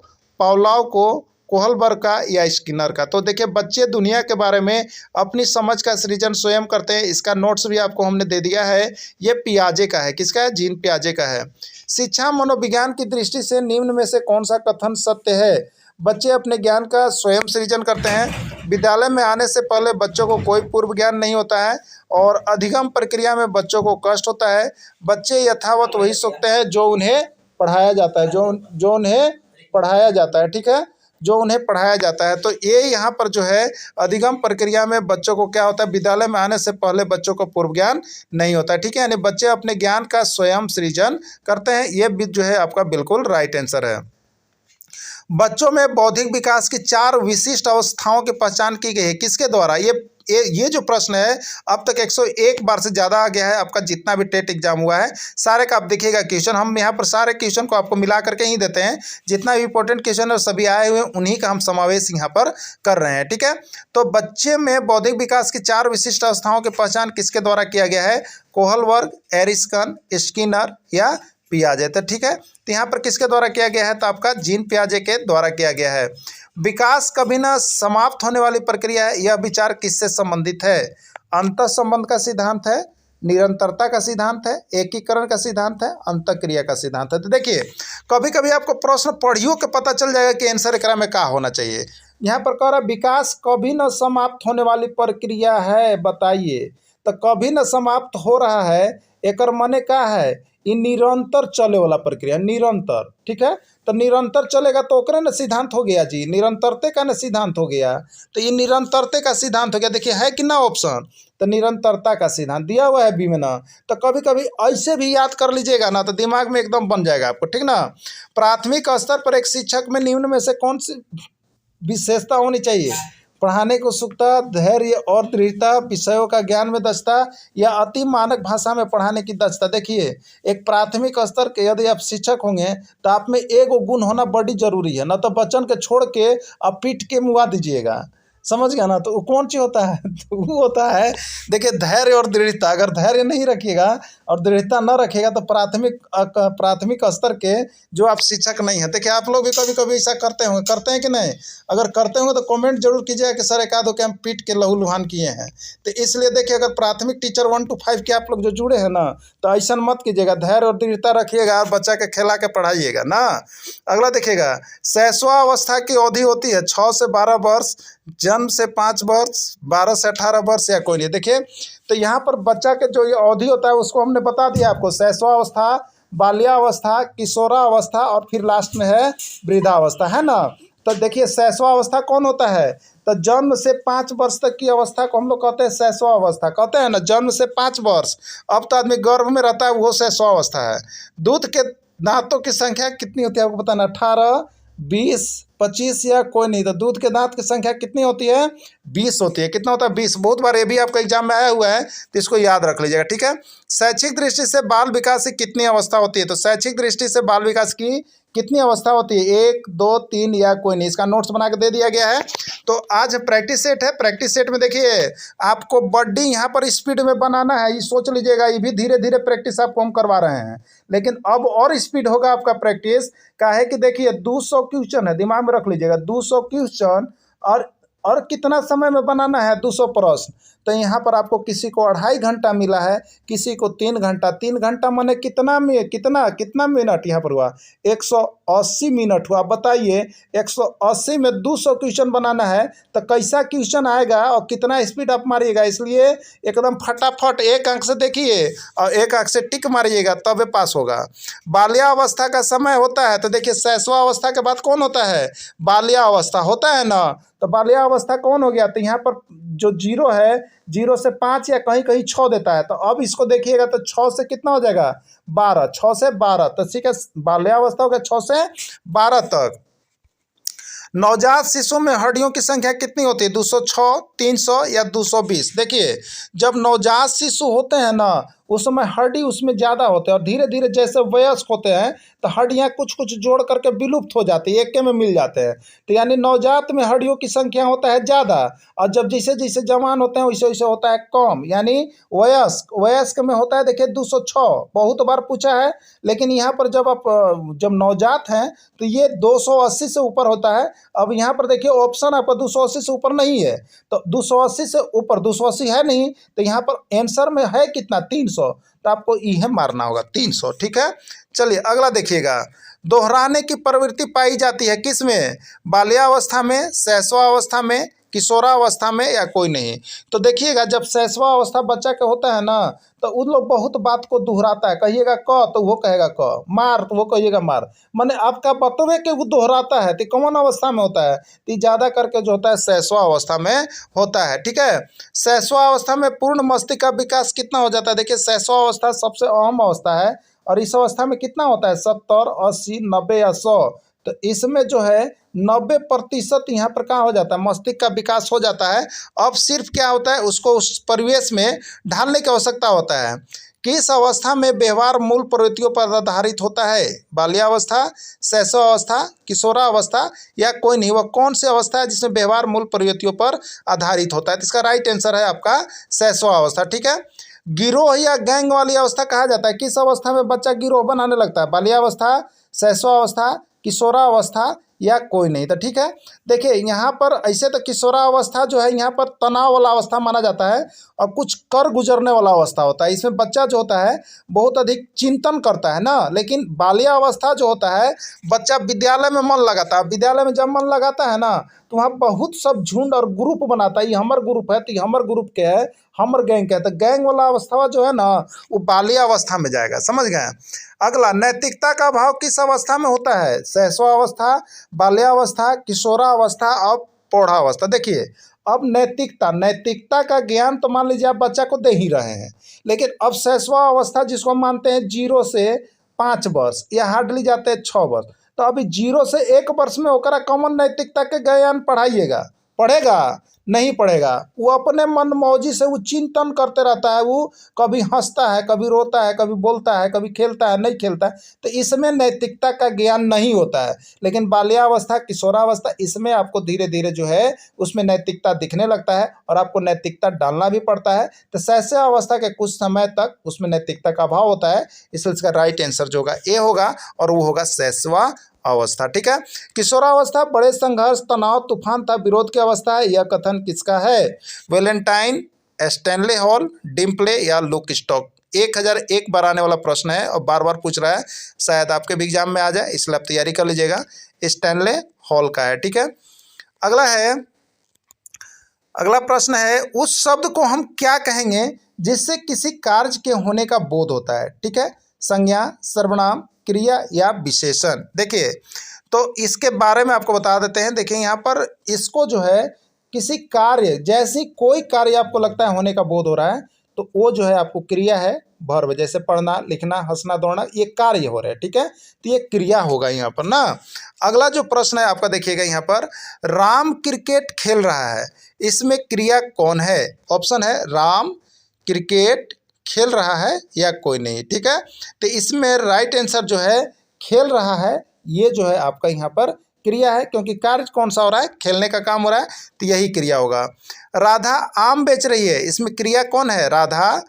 A: पावलोव को, कोहलबर्ग का, या स्किनर का? तो देखिए, बच्चे दुनिया के बारे में अपनी समझ का सृजन स्वयं करते हैं। इसका नोट्स भी आपको हमने दे दिया है। ये पियाजे का है। किसका है? जीन पियाजे का है। शिक्षा मनोविज्ञान की दृष्टि से निम्न में से कौन सा कथन सत्य है? बच्चे अपने ज्ञान का स्वयं सृजन करते हैं। विद्यालय में आने से पहले बच्चों को कोई पूर्व ज्ञान नहीं होता है और अधिगम प्रक्रिया में बच्चों को कष्ट होता है। बच्चे यथावत वही सीखते हैं जो उन्हें पढ़ाया जाता है, जो उन्हें पढ़ाया जाता है। ठीक है, जो उन्हें पढ़ाया जाता है। तो ये यहाँ पर जो है, अधिगम प्रक्रिया में बच्चों को क्या होता है, विद्यालय में आने से पहले बच्चों को पूर्व ज्ञान नहीं होता है। ठीक है, यानी बच्चे अपने ज्ञान का स्वयं सृजन करते हैं। ये भी जो है आपका बिल्कुल राइट आंसर है। बच्चों में बौद्धिक विकास की 4 विशिष्ट अवस्थाओं की पहचान की गई है, किसके द्वारा? ये जो प्रश्न है अब तक 101 बार से ज़्यादा आ गया है। आपका जितना भी टेट एग्जाम हुआ है सारे का आप देखिएगा क्वेश्चन, हम यहाँ पर सारे क्वेश्चन को आपको मिला करके ही देते हैं। जितना भी इंपॉर्टेंट क्वेश्चन है सभी आए हुए हैं, उन्हीं का हम समावेश यहाँ पर कर रहे हैं। ठीक है, तो बच्चे में बौद्धिक विकास की 4 विशिष्ट अवस्थाओं की पहचान किसके द्वारा किया गया है? कोहलबर्ग, एरिस्टन, स्किनर या पियाजे? तो ठीक है, तो यहाँ पर किसके द्वारा किया गया है? तो आपका जीन पियाजे के द्वारा किया गया है। विकास कभी न समाप्त होने वाली प्रक्रिया है, यह विचार किससे संबंधित है? अंतः संबंध का सिद्धांत है, निरंतरता का सिद्धांत है, एकीकरण का सिद्धांत है, अंतःक्रिया का सिद्धांत है। तो देखिए, कभी कभी आपको प्रश्न पढ़ियो के पता चल जाएगा कि आंसर एकरा में क्या होना चाहिए। यहाँ पर कह रहा विकास कभी न समाप्त होने वाली प्रक्रिया है, बताइए। तो कभी न समाप्त हो रहा है, एकर माने क्या है? ये निरंतर चले वाला प्रक्रिया, निरंतर। ठीक है, तो निरंतर चलेगा तो ओकरे न सिद्धांत हो गया जी, निरंतरते का न सिद्धांत हो गया। तो ये निरंतरते का सिद्धांत हो गया। देखिए है कि ना ऑप्शन, तो निरंतरता का सिद्धांत दिया हुआ है बी में ना। तो कभी कभी ऐसे भी याद कर लीजिएगा ना, तो दिमाग में एकदम बन जाएगा आपको। ठीक ना, प्राथमिक स्तर पर एक शिक्षक में निम्न में से कौन सी विशेषता होनी चाहिए? पढ़ाने को उत्सुकता, धैर्य और दृढ़ता, विषयों का ज्ञान में दक्षता, या अति मानक भाषा में पढ़ाने की दक्षता। देखिए, एक प्राथमिक स्तर के यदि आप शिक्षक होंगे तो आप में एक गुण होना बड़ी जरूरी है, न तो बच्चन के छोड़ के आप पीट के मुआ दीजिएगा। समझ गया ना? तो वो कौन चीज़ होता है? तो वो होता है, देखिए, धैर्य और दृढ़ता। अगर धैर्य नहीं रखिएगा और दृढ़ता न रखिएगा तो प्राथमिक स्तर के जो आप शिक्षक नहीं हैं। देखिए, आप लोग भी कभी कभी ऐसा करते हैं कि नहीं? अगर करते होंगे तो कमेंट जरूर कीजिएगा कि सर एक आधो के हम पीट के लहू लुहान किए हैं। तो इसलिए देखिए, अगर प्राथमिक टीचर 1 to 5 के आप लोग जो जुड़े हैं ना, तो ऐसा मत कीजिएगा, धैर्य और दृढ़ता रखिएगा और बच्चा के खिला के पढ़ाइएगा ना। अगला देखिएगा, शैशवावस्था की अवधि होती है 6 से 12 वर्ष, जन्म से 5 वर्ष, 12 से 18 वर्ष, या कोई नहीं। देखिए, तो यहाँ पर बच्चा के जो ये अवधि होता है उसको हमने बता दिया आपको। शैशवावस्था बाल्यावस्था, किशोरावस्था और फिर लास्ट में है वृद्धावस्था, है ना। तो देखिए शैशवावस्था कौन होता है, तो जन्म से 5 वर्ष तक की अवस्था को हम लोग कहते हैं शैशवावस्था, कहते हैं ना, जन्म से 5 वर्ष। अब तो आदमी गर्भ में रहता है, वो शैशवावस्था है। दूध के दांतों की संख्या कितनी होती है आपको बताना, 18, 20, 25 या कोई नहीं। तो दूध के दांत की संख्या कितनी होती है, 20 होती है। कितना होता है, 20। बहुत बार ये भी आपका एग्जाम में आया हुआ है, तो इसको याद रख लीजिएगा, ठीक है। शैक्षिक दृष्टि से बाल विकास की कितनी अवस्था होती है, तो शैक्षिक दृष्टि से बाल विकास की कितनी अवस्था होती है, 1, 2, 3 या कोई नहीं। इसका नोट्स बना के दे दिया गया है। तो आज प्रैक्टिस सेट है, प्रैक्टिस सेट में देखिए आपको बॉडी यहाँ पर स्पीड में बनाना है, ये सोच लीजिएगा। ये भी धीरे धीरे प्रैक्टिस आपको हम करवा रहे हैं, लेकिन अब और स्पीड होगा आपका प्रैक्टिस का है कि देखिए 200 क्वेश्चन है, दिमाग में रख लीजिएगा, 200 क्वेश्चन और कितना समय में बनाना है, 200 प्रश्न। तो यहाँ पर आपको किसी को 2.5 घंटा मिला है, किसी को 3 घंटा। 3 घंटा माने कितना में कितना मिनट यहाँ पर हुआ, 180 मिनट हुआ। बताइए 180 में 200 क्वेश्चन बनाना है, तो कैसा क्वेश्चन आएगा और कितना स्पीड आप मारिएगा। इसलिए एकदम फटाफट एक अंक से देखिए और एक अंक से टिक मारिएगा, तब पास होगा। बाल्यावस्था का समय होता है, तो देखिए शैशवावस्था के बाद कौन होता है, बाल्यावस्था होता है ना। तो बाल्यावस्था कौन हो गया, तो यहाँ पर जो 0 है, 0 से 5 या कहीं कहीं 6 देता है। तो अब इसको देखिएगा तो 6 से कितना हो जाएगा, 12, 6 से 12। तो ठीक है, बाल्यावस्था हो गया 6 से 12 तक। नवजात शिशु में हड्डियों की संख्या कितनी होती है, 206, 300 या 220। देखिए जब नवजात शिशु होते हैं ना, उस समय हड्डी उसमें ज़्यादा होते हैं, और धीरे धीरे जैसे वयस्क होते हैं तो हड्डियाँ कुछ कुछ जोड़ करके विलुप्त हो जाती है, एक में मिल जाते हैं। तो यानी नवजात में हड्डियों की संख्या होता है ज़्यादा, और जब जैसे जैसे जवान होते हैं वैसे वैसे होता है कम। यानी वयस्क में होता है, देखिए 206, बहुत बार पूछा है। लेकिन यहाँ पर जब नवजात हैं तो ये 280 से ऊपर होता है। अब यहाँ पर देखिए ऑप्शन आपका 280 से ऊपर नहीं है, तो 280 से ऊपर, 280 है नहीं, तो यहाँ पर आंसर में है कितना, 300। तो आपको यह मारना होगा 300, ठीक है। चलिए अगला देखिएगा, दोहराने की प्रवृत्ति पाई जाती है किस में, बाल्यावस्था में, शैशवावस्था में, किशोरावस्था में या कोई नहीं। तो देखिएगा जब शैशवावस्था बच्चा का होता है ना, तो उन लोग बहुत बात को दोहराता है। कहिएगा क तो वो कहेगा क, मार तो वो कहिएगा मार। माने आपका बतवे के वो दोहराता है। तो कौन अवस्था में होता है, तो ज़्यादा करके जो होता है शैशवावस्था में होता है, ठीक है। शैशवावस्था में पूर्ण मस्तिष्क का विकास कितना हो जाता है, देखिए शैशवावस्था सबसे अहम अवस्था है, और इस अवस्था में कितना होता है, 70, 80, 90 या 100। तो इसमें जो है 90% यहाँ पर कहाँ हो जाता है, मस्तिष्क का विकास हो जाता है। अब सिर्फ क्या होता है, उसको उस परिवेश में ढालने की आवश्यकता होता है। किस अवस्था में व्यवहार मूल प्रवृत्तियों पर आधारित होता है, बाल्यावस्था, शैशवावस्था, किशोरावस्था या कोई नहीं। वह कौन सी अवस्था है जिसमें व्यवहार मूल प्रवृत्तियों पर आधारित होता है, तो इसका राइट आंसर है आपका शैशवावस्था, ठीक है। गिरोह या गैंग वाली अवस्था कहा जाता है, किस अवस्था में बच्चा गिरोह बनाने लगता है, बाल्यावस्था, शैशवावस्था, किशोरावस्था या कोई नहीं। तो ठीक है, देखिए यहाँ पर ऐसे तो किशोरावस्था जो है यहाँ पर तनाव वाला अवस्था माना जाता है, और कुछ कर गुजरने वाला अवस्था होता है। इसमें बच्चा जो होता है बहुत अधिक चिंतन करता है ना। लेकिन बाल्यावस्था जो होता है, बच्चा विद्यालय में मन लगाता है। विद्यालय में जब मन लगाता है ना, तो वहाँ बहुत सब झुंड और ग्रुप बनाता है, ये हमर ग्रुप है, तो ये हमर ग्रुप के है, हमर गैंग के है। तो गैंग वाला अवस्था जो है ना, वो बाल्यावस्था में जाएगा, समझ गए। अगला, नैतिकता का अभाव किस अवस्था में होता है, शैशवावस्था, बाल्यावस्था, किशोरावस्था और प्रौढ़ावस्था। देखिए अब नैतिकता का ज्ञान तो मान लीजिए आप बच्चा को दे ही रहे हैं, लेकिन अब शैशवावस्था जिसको हम मानते हैं 0 से 5 वर्ष या हार्डली जाते हैं 6 वर्ष, तो अभी 0 से 1 वर्ष में होकर कॉमन नैतिकता के ज्ञान पढ़ाइएगा, पढ़ेगा नहीं पढ़ेगा। वो अपने मन मौजी से वो चिंतन करते रहता है, वो कभी हंसता है, कभी रोता है, कभी बोलता है, कभी खेलता है, नहीं खेलता है। तो इसमें नैतिकता का ज्ञान नहीं होता है। लेकिन बाल्यावस्था, किशोरावस्था, इसमें आपको धीरे धीरे जो है उसमें नैतिकता दिखने लगता है, और आपको नैतिकता डालना भी पड़ता है। तो शैशवावस्था के कुछ समय तक उसमें नैतिकता का अभाव होता है, इसलिए इसका राइट आंसर जो होगा ए होगा, और वो होगा शैशवा अवस्था, ठीक है। किशोरावस्था बड़े संघर्ष, तनाव, तूफान तथा विरोध की अवस्था है। यह कथन किसका है, वेलेंटाइन, स्टैनले हॉल, डिम्पले या लुक स्टॉक। 1001 बार आने वाला प्रश्न है और बार बार पूछ रहा है, शायद आपके भी एग्जाम में आ जाए, इसलिए आप तैयारी कर लीजिएगा। स्टैनले हॉल का है, ठीक है। अगला प्रश्न है, उस शब्द को हम क्या कहेंगे जिससे किसी कार्य के होने का बोध होता है, ठीक है। संज्ञा, सर्वनाम, क्रिया या विशेषण। देखिए तो इसके बारे में आपको बता देते हैं। देखिए यहाँ पर इसको जो है किसी कार्य, जैसी कोई कार्य आपको लगता है होने का बोध हो रहा है तो वो जो है आपको क्रिया है वर्ब। जैसे पढ़ना, लिखना, हंसना, दौड़ना, ये कार्य हो रहे हैं, ठीक है, तो ये क्रिया होगा यहाँ पर ना। अगला जो प्रश्न है आपका देखिएगा यहाँ पर, राम क्रिकेट खेल रहा है, इसमें क्रिया कौन है? ऑप्शन है राम क्रिकेट खेल रहा है या कोई नहीं, ठीक है। तो इसमें राइट आंसर जो है खेल रहा है, ये जो है आपका यहाँ पर क्रिया है, क्योंकि कार्य कौन सा हो रहा है? खेलने का काम हो रहा है, तो यही क्रिया होगा। राधा आम बेच रही है, इसमें क्रिया कौन है? राधा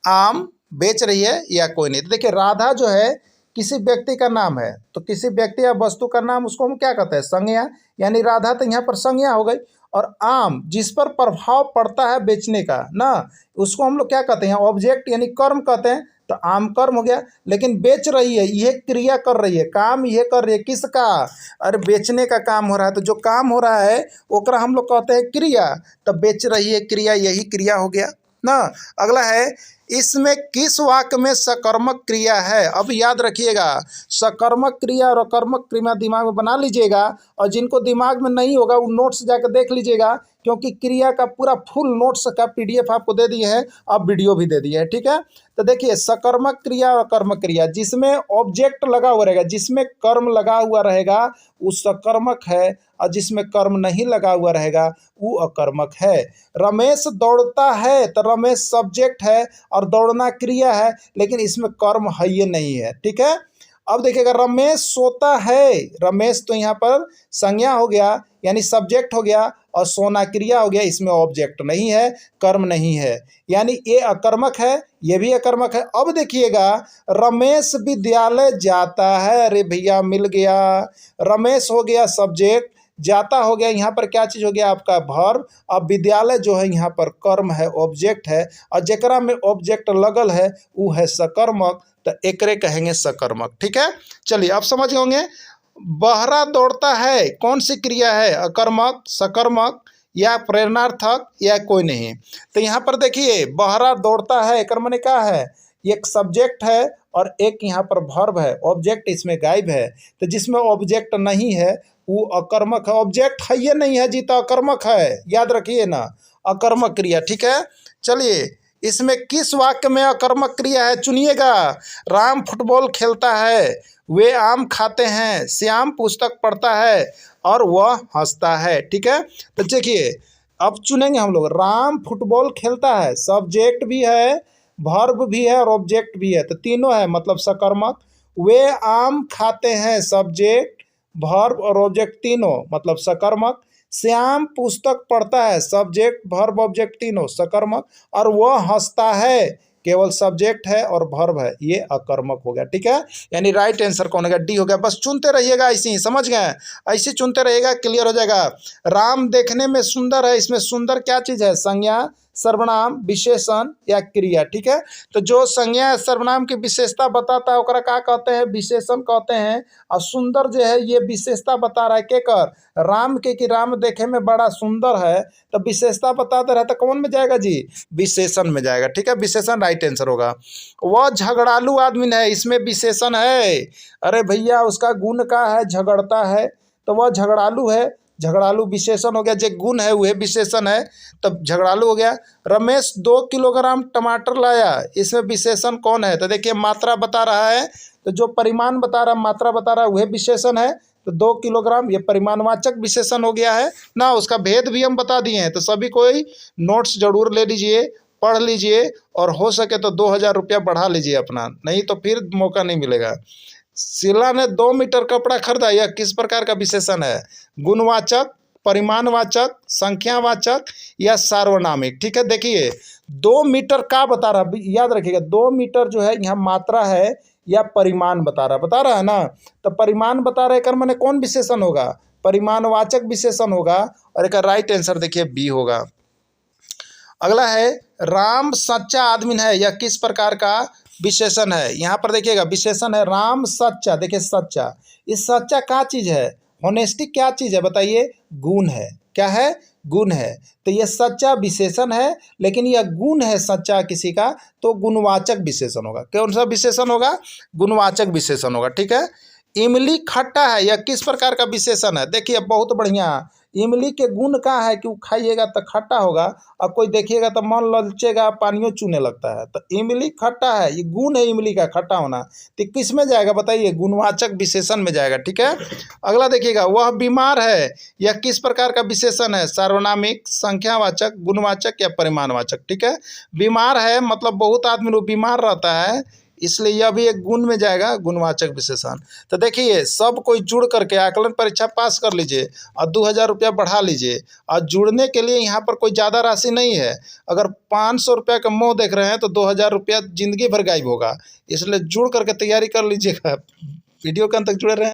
A: आम बेच रही है या कोई नहीं। तो देखिए राधा जो है किसी व्यक्ति का नाम है, तो किसी व्यक्ति या वस्तु का नाम उसको हम क्या कहते हैं? संज्ञा, यानी राधा तो यहाँ पर संज्ञा हो गई। और आम जिस पर प्रभाव पड़ता है बेचने का ना, उसको हम लोग क्या कहते हैं? ऑब्जेक्ट यानी कर्म कहते हैं, तो आम कर्म हो गया। लेकिन बेच रही है, यह क्रिया कर रही है, काम यह कर रही है, किसका? अरे बेचने का काम हो रहा है, तो जो काम हो रहा है ओकरा हम लोग कहते हैं क्रिया। तो बेच रही है क्रिया, यही क्रिया हो गया ना। अगला है, इसमें किस वाक्य में सकर्मक क्रिया है? अब याद रखिएगा, सकर्मक क्रिया और अकर्मक क्रिया दिमाग में बना लीजिएगा, और जिनको दिमाग में नहीं होगा वो नोट्स जाकर देख लीजिएगा, क्योंकि क्रिया का पूरा फुल नोट्स का पीडीएफ आपको दे दिए हैं, अब वीडियो भी दे दिए है, ठीक है। तो देखिए सकर्मक क्रिया और अकर्मक क्रिया, जिसमें ऑब्जेक्ट लगा हुआ रहेगा, जिसमें कर्म लगा हुआ रहेगा वो सकर्मक है, और जिसमें कर्म नहीं लगा हुआ रहेगा वो अकर्मक है। रमेश दौड़ता है, तो रमेश सब्जेक्ट है और दौड़ना क्रिया है, लेकिन इसमें कर्म है ये नहीं है, ठीक है। अब देखिएगा रमेश सोता है, रमेश तो यहाँ पर संज्ञा हो गया यानी सब्जेक्ट हो गया, और सोना क्रिया हो गया, इसमें ऑब्जेक्ट नहीं है, कर्म नहीं है, यानी ये अकर्मक है, ये भी अकर्मक है। अब देखिएगा रमेश विद्यालय जाता है, अरे भैया मिल गया, रमेश हो गया सब्जेक्ट, जाता हो गया यहाँ पर क्या चीज़ हो गया? आपका वर्ब। अब विद्यालय जो है यहाँ पर कर्म है, ऑब्जेक्ट है, और जेकरा में ऑब्जेक्ट लगल है वो है सकर्मक, तो एकरे कहेंगे सकर्मक, ठीक है। चलिए अब समझ गए होंगे। बहरा दौड़ता है, कौन सी क्रिया है? अकर्मक, सकर्मक या प्रेरणार्थक या कोई नहीं। तो यहाँ पर देखिए बहरा दौड़ता है, एक मैंने कहा है एक सब्जेक्ट है और एक यहाँ पर वर्ब है, ऑब्जेक्ट इसमें गायब है, तो जिसमें ऑब्जेक्ट नहीं है वो अकर्मक है। ऑब्जेक्ट है ये नहीं है जी, तो अकर्मक है, याद रखिए ना, अकर्मक क्रिया, ठीक है। चलिए इसमें किस वाक्य में अकर्मक क्रिया है? चुनिएगा। राम फुटबॉल खेलता है, वे आम खाते हैं, श्याम पुस्तक पढ़ता है और वह हंसता है, ठीक है। तो देखिए अब चुनेंगे हम लोग, राम फुटबॉल खेलता है, सब्जेक्ट भी है, वर्ब भी है और ऑब्जेक्ट भी है, तो तीनों है मतलब सकर्मक। वे आम खाते हैं, सब्जेक्ट, वर्ब और ऑब्जेक्ट तीनों मतलब सकर्मक। श्याम पुस्तक पढ़ता है, सब्जेक्ट, वर्ब, ऑब्जेक्ट तीनों सकर्मक। और वह हंसता है, केवल सब्जेक्ट है और वर्ब है, ये अकर्मक हो गया, ठीक है। यानी राइट आंसर कौन हो गया? डी हो गया। बस चुनते रहिएगा ऐसे ही, समझ गए? ऐसे चुनते रहिएगा, क्लियर हो जाएगा। राम देखने में सुंदर है, इसमें सुंदर क्या चीज़ है? संज्ञा, सर्वनाम, विशेषण या क्रिया, ठीक है। तो जो संज्ञा सर्वनाम की विशेषता बताता है ओकरा का कहते हैं? विशेषण कहते हैं। और सुंदर जो है ये विशेषता बता रहा है के कर? राम के, कि राम देखे में बड़ा सुंदर है, तो विशेषता बताते रहे तो कौन में जाएगा जी? विशेषण में जाएगा, ठीक है। विशेषण राइट आंसर होगा। वह झगड़ालू आदमी है, इसमें विशेषण है, अरे भैया उसका गुण का है, झगड़ता है, तो वह झगड़ालू है, झगड़ालू विशेषण हो गया, जो गुण है वह विशेषण है, तब झगड़ालू हो गया। रमेश 2 किलोग्राम टमाटर लाया, इसमें विशेषण कौन है? तो देखिए मात्रा बता रहा है, तो जो परिमाण बता रहा, मात्रा बता रहा है वह विशेषण है, तो 2 किलोग्राम ये परिमाणवाचक विशेषण हो गया है ना। उसका भेद भी हम बता दिए हैं, तो सभी कोई नोट्स जरूर ले लीजिए, पढ़ लीजिए, और हो सके तो 2000 रुपया बढ़ा लीजिए अपना, नहीं तो फिर मौका नहीं मिलेगा। शीला ने 2 मीटर कपड़ा खरीदा, यह किस प्रकार का विशेषण है? गुणवाचक, परिमाणवाचक, संख्यावाचक या सार्वनामिक, ठीक है। देखिए 2 मीटर का बता रहा, याद रखिएगा 2 मीटर जो है यहाँ मात्रा है या परिमाण बता रहा है ना। तो परिमाण बता रहा है कर मैंने कौन विशेषण होगा? परिमाणवाचक विशेषण होगा, और एक राइट आंसर देखिए बी होगा। अगला है राम सच्चा आदमी है, यह किस प्रकार का विशेषण है? यहाँ पर देखिएगा विशेषण है राम सच्चा, देखिए सच्चा, इस सच्चा क्या चीज़ है? होनेस्टी क्या चीज़ है बताइए? गुण है। क्या है? गुण है। तो ये सच्चा विशेषण है, लेकिन यह गुण है सच्चा किसी का, तो गुणवाचक विशेषण होगा। कौन सा विशेषण होगा? गुणवाचक विशेषण होगा। ठीक है। इमली खट्टा है, यह किस प्रकार का विशेषण है? देखिए बहुत बढ़िया। इमली के गुण का है कि वो खाइएगा तो खट्टा होगा, और कोई देखिएगा तो मन ललचेगा, पानियों चूने लगता है। तो इमली खट्टा है, ये गुण है इमली का खट्टा होना। तो किस में जाएगा बताइए? गुणवाचक विशेषण में जाएगा। ठीक है। अगला देखिएगा, वह बीमार है, यह किस प्रकार का विशेषण है? सार्वनामिक, संख्यावाचक, गुणवाचक या परिमाणवाचक? ठीक है। बीमार है मतलब बहुत आदमी लोग बीमार रहता है, इसलिए यह भी एक गुण में जाएगा, गुणवाचक विशेषण। तो देखिए सब कोई जुड़ करके आकलन परीक्षा पास कर लीजिए और 2000 रुपया बढ़ा लीजिए। और जुड़ने के लिए यहाँ पर कोई ज़्यादा राशि नहीं है। अगर 500 रुपया का मोह देख रहे हैं तो 2000 रुपया जिंदगी भर गायब होगा, इसलिए जुड़ करके तैयारी कर लीजिएगा। वीडियो के अंत तक जुड़े रहें।